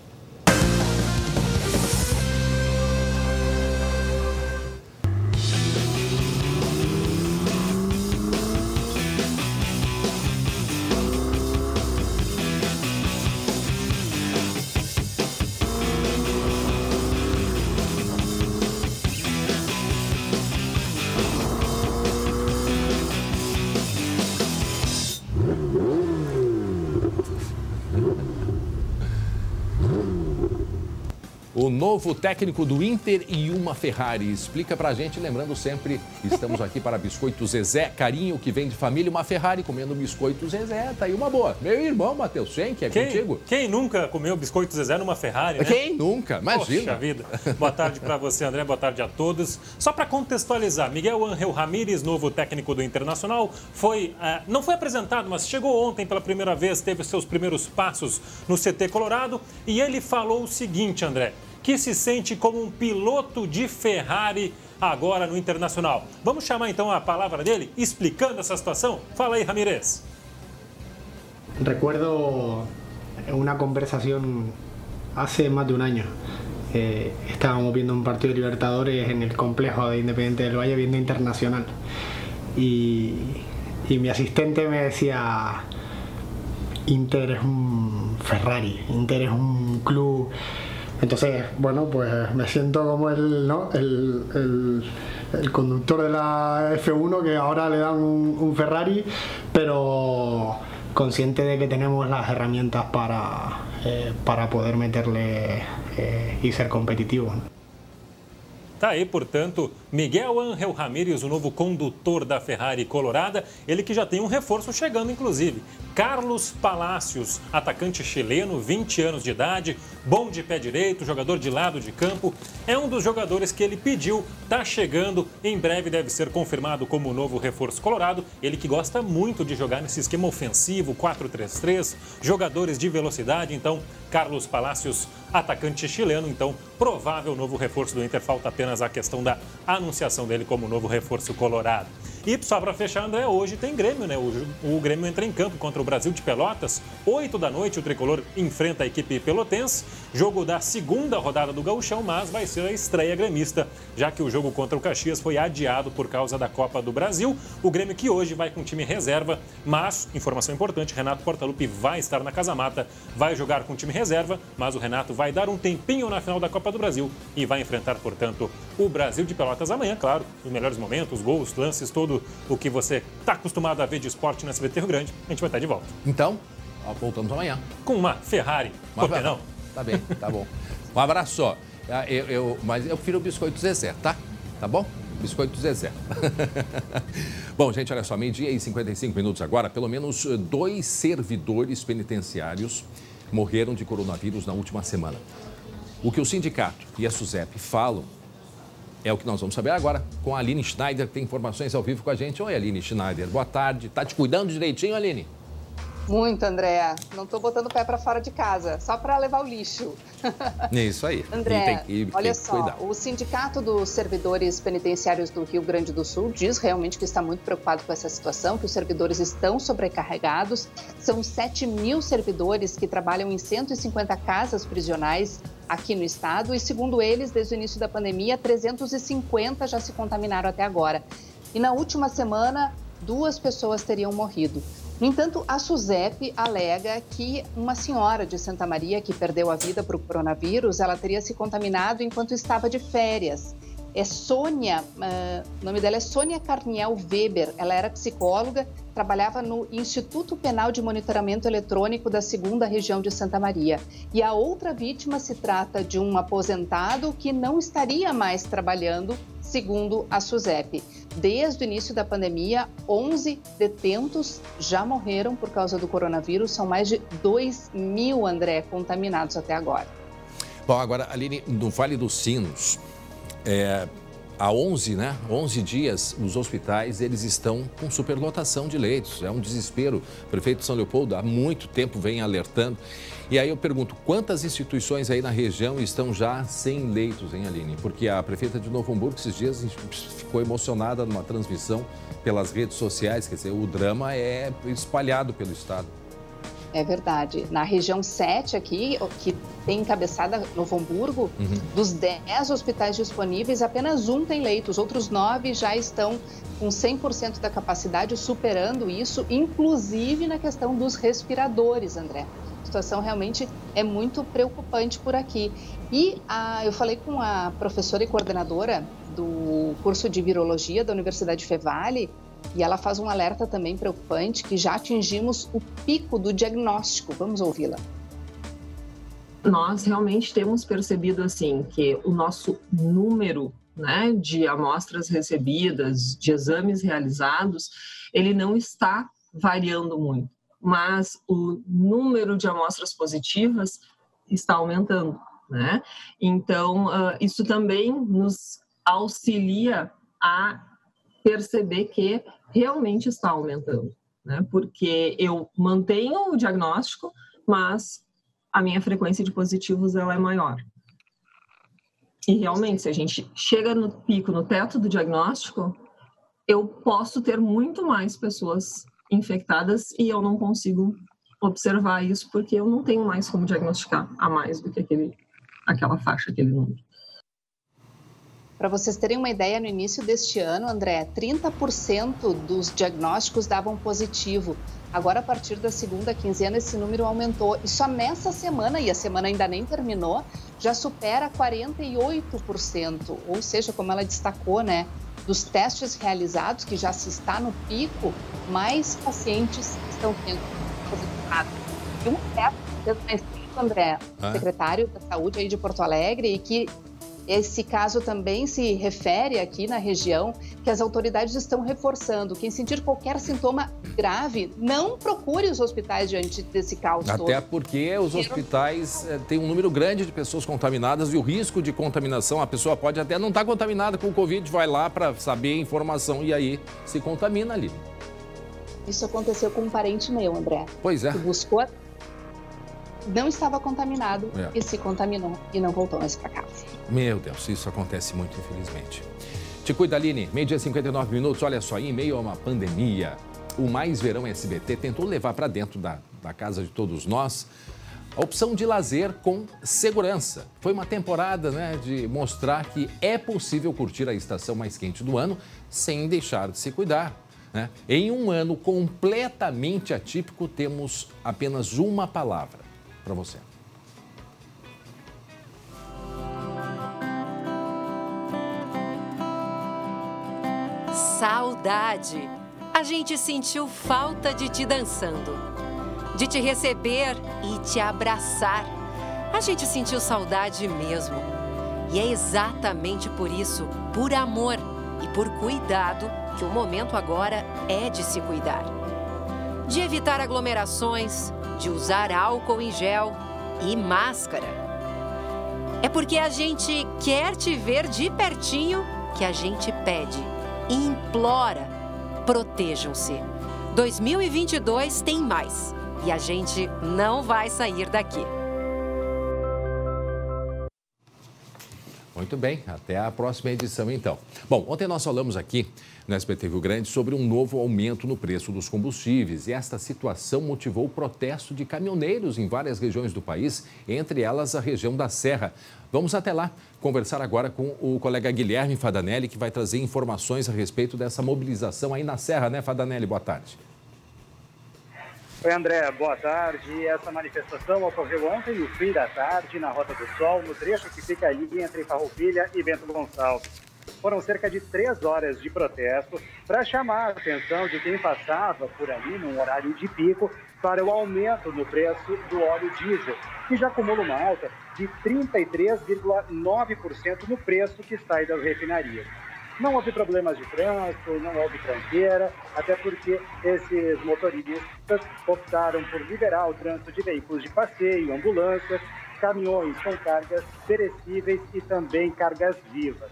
O novo técnico do Inter e uma Ferrari. Explica pra gente, lembrando sempre, estamos aqui para Biscoito Zezé, carinho que vem de família, uma Ferrari comendo Biscoito Zezé, tá aí uma boa. Meu irmão, Matheus Schenck, contigo? Quem nunca comeu Biscoito Zezé numa Ferrari, né? Quem nunca? Imagina. Poxa vida. Boa tarde para você, André, boa tarde a todos. Só para contextualizar, Miguel Ángel Ramírez, novo técnico do Internacional, não foi apresentado, mas chegou ontem pela primeira vez, teve seus primeiros passos no CT Colorado, e ele falou o seguinte, André, que se sente como um piloto de Ferrari agora no Internacional. Vamos chamar então a palavra dele, explicando essa situação? Fala aí, Ramírez. Recuerdo una conversación hace más de un año. Estábamos viendo un partido de Libertadores en el complejo de Independiente del Valle, viendo Internacional. Y mi asistente me decía, Inter es un Ferrari, Inter es un club. Entonces, bueno, pues me siento como el conductor de la F1 que ahora le dan un Ferrari, pero consciente de que tenemos las herramientas para para poder meterle y ser competitivo. Tá aí, portanto, Miguel Ángel Ramírez, o novo condutor da Ferrari Colorada, ele que já tem um reforço chegando, inclusive. Carlos Palacios, atacante chileno, 20 anos de idade, bom de pé direito, jogador de lado de campo. É um dos jogadores que ele pediu, tá chegando, em breve deve ser confirmado como o novo reforço colorado. Ele que gosta muito de jogar nesse esquema ofensivo, 4-3-3, jogadores de velocidade. Então, Carlos Palacios, atacante chileno, então provável novo reforço do Inter. Falta apenas a questão da anunciação dele como novo reforço colorado. E só para fechar, André, hoje tem Grêmio, né? O Grêmio entra em campo contra o Brasil de Pelotas. 8 da noite, o tricolor enfrenta a equipe pelotense. Jogo da segunda rodada do Gauchão, mas vai ser a estreia gremista, já que o jogo contra o Caxias foi adiado por causa da Copa do Brasil. O Grêmio que hoje vai com time reserva, mas, informação importante, Renato Portaluppi vai estar na Casa Mata, vai jogar com time reserva, mas o Renato vai dar um tempinho na final da Copa do Brasil e vai enfrentar, portanto, o Brasil de Pelotas amanhã, claro, os melhores momentos, gols, lances, todo o que você está acostumado a ver de esporte no SBT Rio Grande, a gente vai estar de volta. Então, voltamos amanhã. Com uma Ferrari, por que não? Tá bem, tá bom. Um abraço só. Mas eu prefiro o biscoito Zezé, tá? Tá bom? Biscoito Zezé. Bom, gente, olha só, 12h55 agora. Pelo menos 2 servidores penitenciários morreram de coronavírus na última semana. O que o sindicato e a SUSEP falam é o que nós vamos saber agora com a Aline Schneider, que tem informações ao vivo com a gente. Oi, Aline Schneider, boa tarde. Tá te cuidando direitinho, Aline? Muito, André. Não estou botando o pé para fora de casa, só para levar o lixo. Isso aí. André, olha tem só, cuidar. o Sindicato dos Servidores Penitenciários do Rio Grande do Sul diz realmente que está muito preocupado com essa situação, que os servidores estão sobrecarregados. São 7 mil servidores que trabalham em 150 casas prisionais aqui no estado e, segundo eles, desde o início da pandemia, 350 já se contaminaram até agora. E na última semana, 2 pessoas teriam morrido. No entanto, a SUSEP alega que uma senhora de Santa Maria que perdeu a vida para o coronavírus, ela teria se contaminado enquanto estava de férias. É Sônia, o nome dela é Sônia Carniel Weber, ela era psicóloga, trabalhava no Instituto Penal de Monitoramento Eletrônico da 2ª Região de Santa Maria. E a outra vítima se trata de um aposentado que não estaria mais trabalhando, segundo a SUSEP. Desde o início da pandemia, 11 detentos já morreram por causa do coronavírus, são mais de 2 mil, André, contaminados até agora. Bom, agora, Aline, no Vale dos Sinos, há 11 dias, os hospitais eles estão com superlotação de leitos. É um desespero. O prefeito de São Leopoldo há muito tempo vem alertando. E aí eu pergunto, quantas instituições aí na região estão já sem leitos, hein, Aline? Porque a prefeita de Novo Hamburgo, esses dias, ficou emocionada numa transmissão pelas redes sociais. Quer dizer, o drama é espalhado pelo estado. É verdade. Na região 7 aqui, que tem encabeçada Novo Hamburgo, dos 10 hospitais disponíveis, apenas 1 tem leito. Os outros 9 já estão com 100% da capacidade, superando isso, inclusive na questão dos respiradores, André. A situação realmente é muito preocupante por aqui. E eu falei com a professora e coordenadora do curso de Virologia da Universidade Fevale, e ela faz um alerta também preocupante, que já atingimos o pico do diagnóstico. Vamos ouvi-la. Nós realmente temos percebido assim que o nosso número, né, de amostras recebidas, de exames realizados, ele não está variando muito, mas o número de amostras positivas está aumentando, né? Então, isso também nos auxilia a perceber que realmente está aumentando, né? Porque eu mantenho o diagnóstico, mas a minha frequência de positivos ela é maior. E realmente, se a gente chega no pico, no teto do diagnóstico, eu posso ter muito mais pessoas infectadas e eu não consigo observar isso porque eu não tenho mais como diagnosticar a mais do que aquela faixa, aquele número. Para vocês terem uma ideia, no início deste ano, André, 30% dos diagnósticos davam positivo. Agora, a partir da segunda quinzena, esse número aumentou. E só nessa semana, e a semana ainda nem terminou, já supera 48%. Ou seja, como ela destacou, né, dos testes realizados, que já se está no pico, mais pacientes estão sendo positivados. E um teste mais André, secretário da Saúde aí de Porto Alegre, e que esse caso também se refere aqui na região, que as autoridades estão reforçando. Quem sentir qualquer sintoma grave, não procure os hospitais diante desse caos todo. Até porque os hospitais têm um número grande de pessoas contaminadas e o risco de contaminação, a pessoa pode até não estar contaminada com o Covid, vai lá para saber a informação e aí se contamina ali. Isso aconteceu com um parente meu, André. Pois é. Que buscou, não estava contaminado e se contaminou e não voltou mais para casa. Meu Deus, isso acontece muito, infelizmente. Te cuida, Aline. 12h59. Olha só, em meio a uma pandemia, o Mais Verão SBT tentou levar para dentro da casa de todos nós a opção de lazer com segurança. Foi uma temporada, né, de mostrar que é possível curtir a estação mais quente do ano sem deixar de se cuidar. Né? Em um ano completamente atípico, temos apenas uma palavra para você. Saudade. A gente sentiu falta de te dançando, de te receber e te abraçar. A gente sentiu saudade mesmo. E é exatamente por isso, por amor e por cuidado, que o momento agora é de se cuidar. De evitar aglomerações, de usar álcool em gel e máscara. É porque a gente quer te ver de pertinho que a gente pede e implora, protejam-se. 2022 tem mais e a gente não vai sair daqui. Muito bem, até a próxima edição então. Bom, ontem nós falamos aqui no SBT Rio Grande sobre um novo aumento no preço dos combustíveis e esta situação motivou o protesto de caminhoneiros em várias regiões do país, entre elas a região da Serra. Vamos até lá conversar agora com o colega Guilherme Fadanelli, que vai trazer informações a respeito dessa mobilização aí na Serra, né, Fadanelli? Boa tarde. Oi, André, boa tarde. Essa manifestação ocorreu ontem, no fim da tarde, na Rota do Sol, no trecho que fica ali entre Farroupilha e Bento Gonçalves. Foram cerca de 3 horas de protesto para chamar a atenção de quem passava por ali num horário de pico para o aumento no preço do óleo diesel, que já acumula uma alta de 33,9% no preço que sai das refinarias. Não houve problemas de trânsito, não houve tranqueira, até porque esses motoristas optaram por liberar o trânsito de veículos de passeio, ambulâncias, caminhões com cargas perecíveis e também cargas vivas.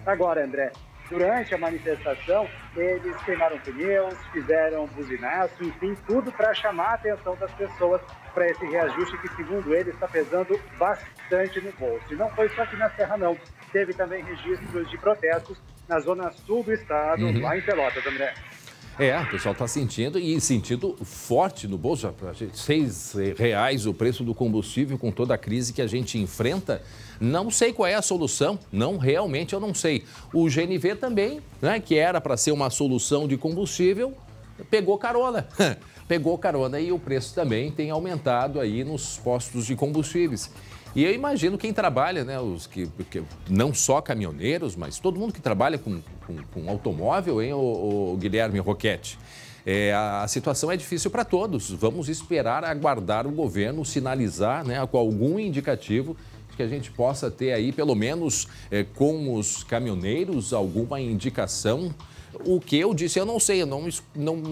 Agora, André, durante a manifestação, eles queimaram pneus, fizeram buzinaço, enfim, tudo para chamar a atenção das pessoas para esse reajuste que, segundo eles, está pesando bastante no bolso. E não foi só aqui na Serra, não. Teve também registros de protestos na zona sul do estado, lá em Pelotas, André. O pessoal está sentindo e sentindo forte no bolso. R$6 o preço do combustível com toda a crise que a gente enfrenta. Não sei qual é a solução, realmente eu não sei. O GNV também, né, que era para ser uma solução de combustível, pegou carona. Pegou carona e o preço também tem aumentado aí nos postos de combustíveis. E eu imagino quem trabalha, né, não só caminhoneiros, mas todo mundo que trabalha com automóvel, hein, o Guilherme Roquette. A situação é difícil para todos. Vamos esperar, aguardar o governo sinalizar, né, com algum indicativo que a gente possa ter aí, pelo menos com os caminhoneiros, alguma indicação. O que eu disse, eu não sei, eu não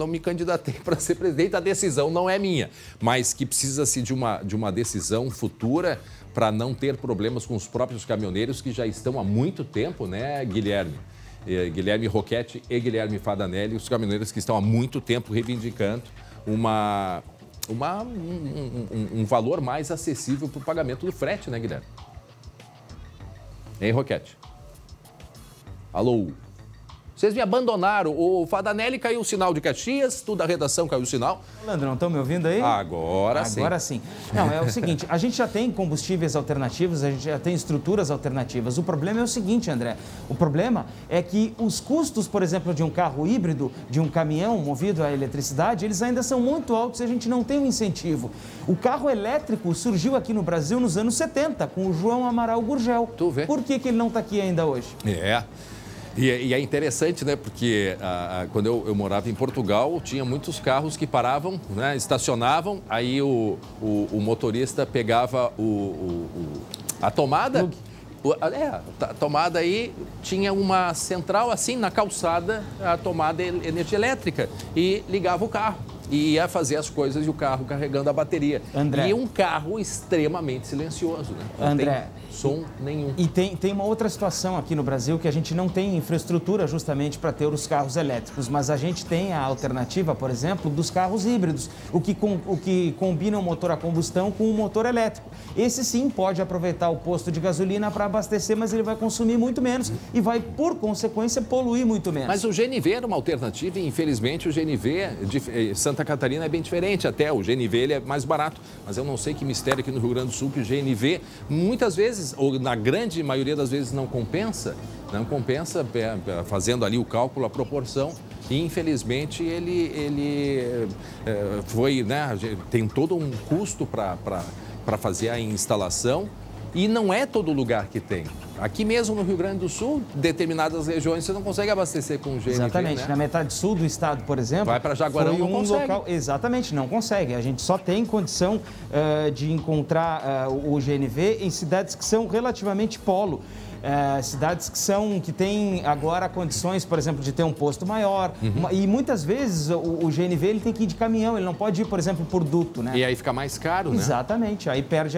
me candidatei para ser presidente, a decisão não é minha, mas que precisa-se de uma decisão futura para não ter problemas com os próprios caminhoneiros que já estão há muito tempo, né, Guilherme? Guilherme Roquette e Guilherme Fadanelli, os caminhoneiros que estão há muito tempo reivindicando um valor mais acessível para o pagamento do frete, né, Guilherme? Hein, Roquette? Alô? Vocês me abandonaram. O Fadanelli caiu o sinal de Caxias, tudo da redação caiu o sinal. Leandrão, estão me ouvindo aí? Agora sim. Agora sim. Não, é o seguinte, a gente já tem combustíveis alternativos, a gente já tem estruturas alternativas. O problema é o seguinte, André, o problema é que os custos, por exemplo, de um carro híbrido, de um caminhão movido à eletricidade, eles ainda são muito altos e a gente não tem um incentivo. O carro elétrico surgiu aqui no Brasil nos anos 70, com o João Amaral Gurgel. Tu vê? Por que ele não está aqui ainda hoje? E é interessante, né? Porque quando eu morava em Portugal, tinha muitos carros que paravam, né? Estacionavam, aí o motorista pegava a tomada. A tomada aí tinha uma central assim na calçada, a tomada energia elétrica, e ligava o carro. E ia fazer as coisas e o carro carregando a bateria. André. E um carro extremamente silencioso, né? Não André, tem som nenhum. E tem uma outra situação aqui no Brasil que a gente não tem infraestrutura justamente para ter os carros elétricos, mas a gente tem a alternativa, por exemplo, dos carros híbridos, o que combina o motor a combustão com o motor elétrico. Esse sim pode aproveitar o posto de gasolina para abastecer, mas ele vai consumir muito menos e vai, por consequência, poluir muito menos. Mas o GNV era uma alternativa e, infelizmente, o GNV de Santa Catarina é bem diferente. Até o GNV ele é mais barato, mas eu não sei que mistério aqui no Rio Grande do Sul que o GNV muitas vezes, ou na grande maioria das vezes, não compensa, fazendo ali o cálculo, a proporção. E, infelizmente, ele foi, né, tem todo um custo para fazer a instalação e não é todo lugar que tem. Aqui mesmo no Rio Grande do Sul, determinadas regiões você não consegue abastecer com o GNV. Exatamente. Né? Na metade sul do estado, por exemplo, vai para Jaguarão, não consegue. Local... Exatamente, não consegue. A gente só tem condição de encontrar o GNV em cidades que são relativamente polo. Cidades que têm agora condições, por exemplo, de ter um posto maior. E muitas vezes o GNV ele tem que ir de caminhão, ele não pode ir, por exemplo, por duto, né? E aí fica mais caro, né? Exatamente, aí perde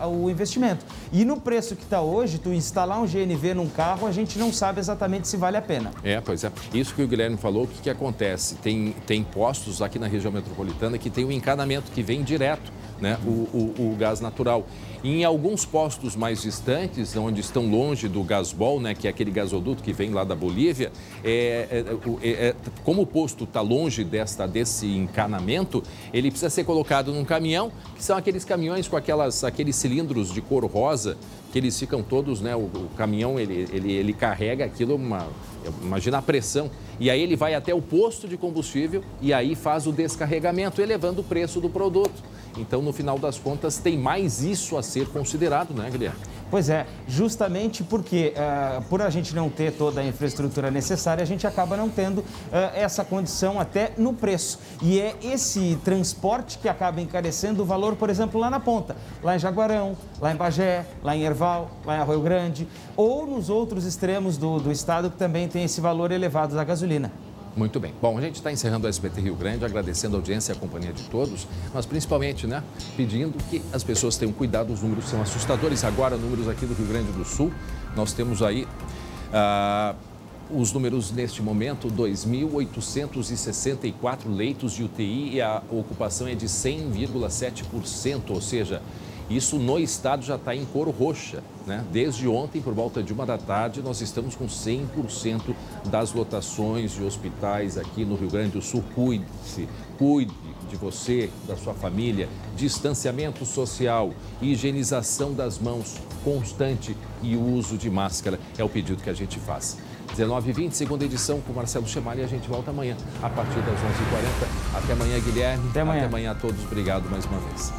o investimento. E no preço que está hoje, tu instalar um GNV num carro, a gente não sabe exatamente se vale a pena. Pois é. Isso que o Guilherme falou, o que acontece? Tem postos aqui na região metropolitana que tem um encanamento que vem direto, né? O gás natural. Em alguns postos mais distantes, onde estão longe do gasbol, né, que é aquele gasoduto que vem lá da Bolívia, como o posto está longe desse encanamento, ele precisa ser colocado num caminhão, que são aqueles caminhões com aqueles cilindros de cor rosa, que eles ficam todos, né, o caminhão ele carrega aquilo, imagina a pressão, e aí ele vai até o posto de combustível e aí faz o descarregamento, elevando o preço do produto. Então, no final das contas, tem mais isso a ser considerado, né, Guilherme? Pois é, justamente porque, por a gente não ter toda a infraestrutura necessária, a gente acaba não tendo essa condição até no preço. E é esse transporte que acaba encarecendo o valor, por exemplo, lá na ponta, lá em Jaguarão, lá em Bagé, lá em Erval, lá em Arroio Grande, ou nos outros extremos do estado que também tem esse valor elevado da gasolina. Muito bem. Bom, a gente está encerrando o SBT Rio Grande, agradecendo a audiência e a companhia de todos, mas principalmente, né, pedindo que as pessoas tenham cuidado, os números são assustadores. Agora, números aqui do Rio Grande do Sul, nós temos aí os números neste momento, 2.864 leitos de UTI e a ocupação é de 100,7%, ou seja, isso no estado já está em cor roxa, né? Desde ontem, por volta de 1 da tarde, nós estamos com 100% das lotações de hospitais aqui no Rio Grande do Sul. Cuide-se, cuide de você, da sua família, distanciamento social, higienização das mãos constante e o uso de máscara é o pedido que a gente faz. 19h20, segunda edição com Marcelo Chemali e a gente volta amanhã a partir das 11h40. Até amanhã, Guilherme. Até amanhã. Até amanhã a todos. Obrigado mais uma vez.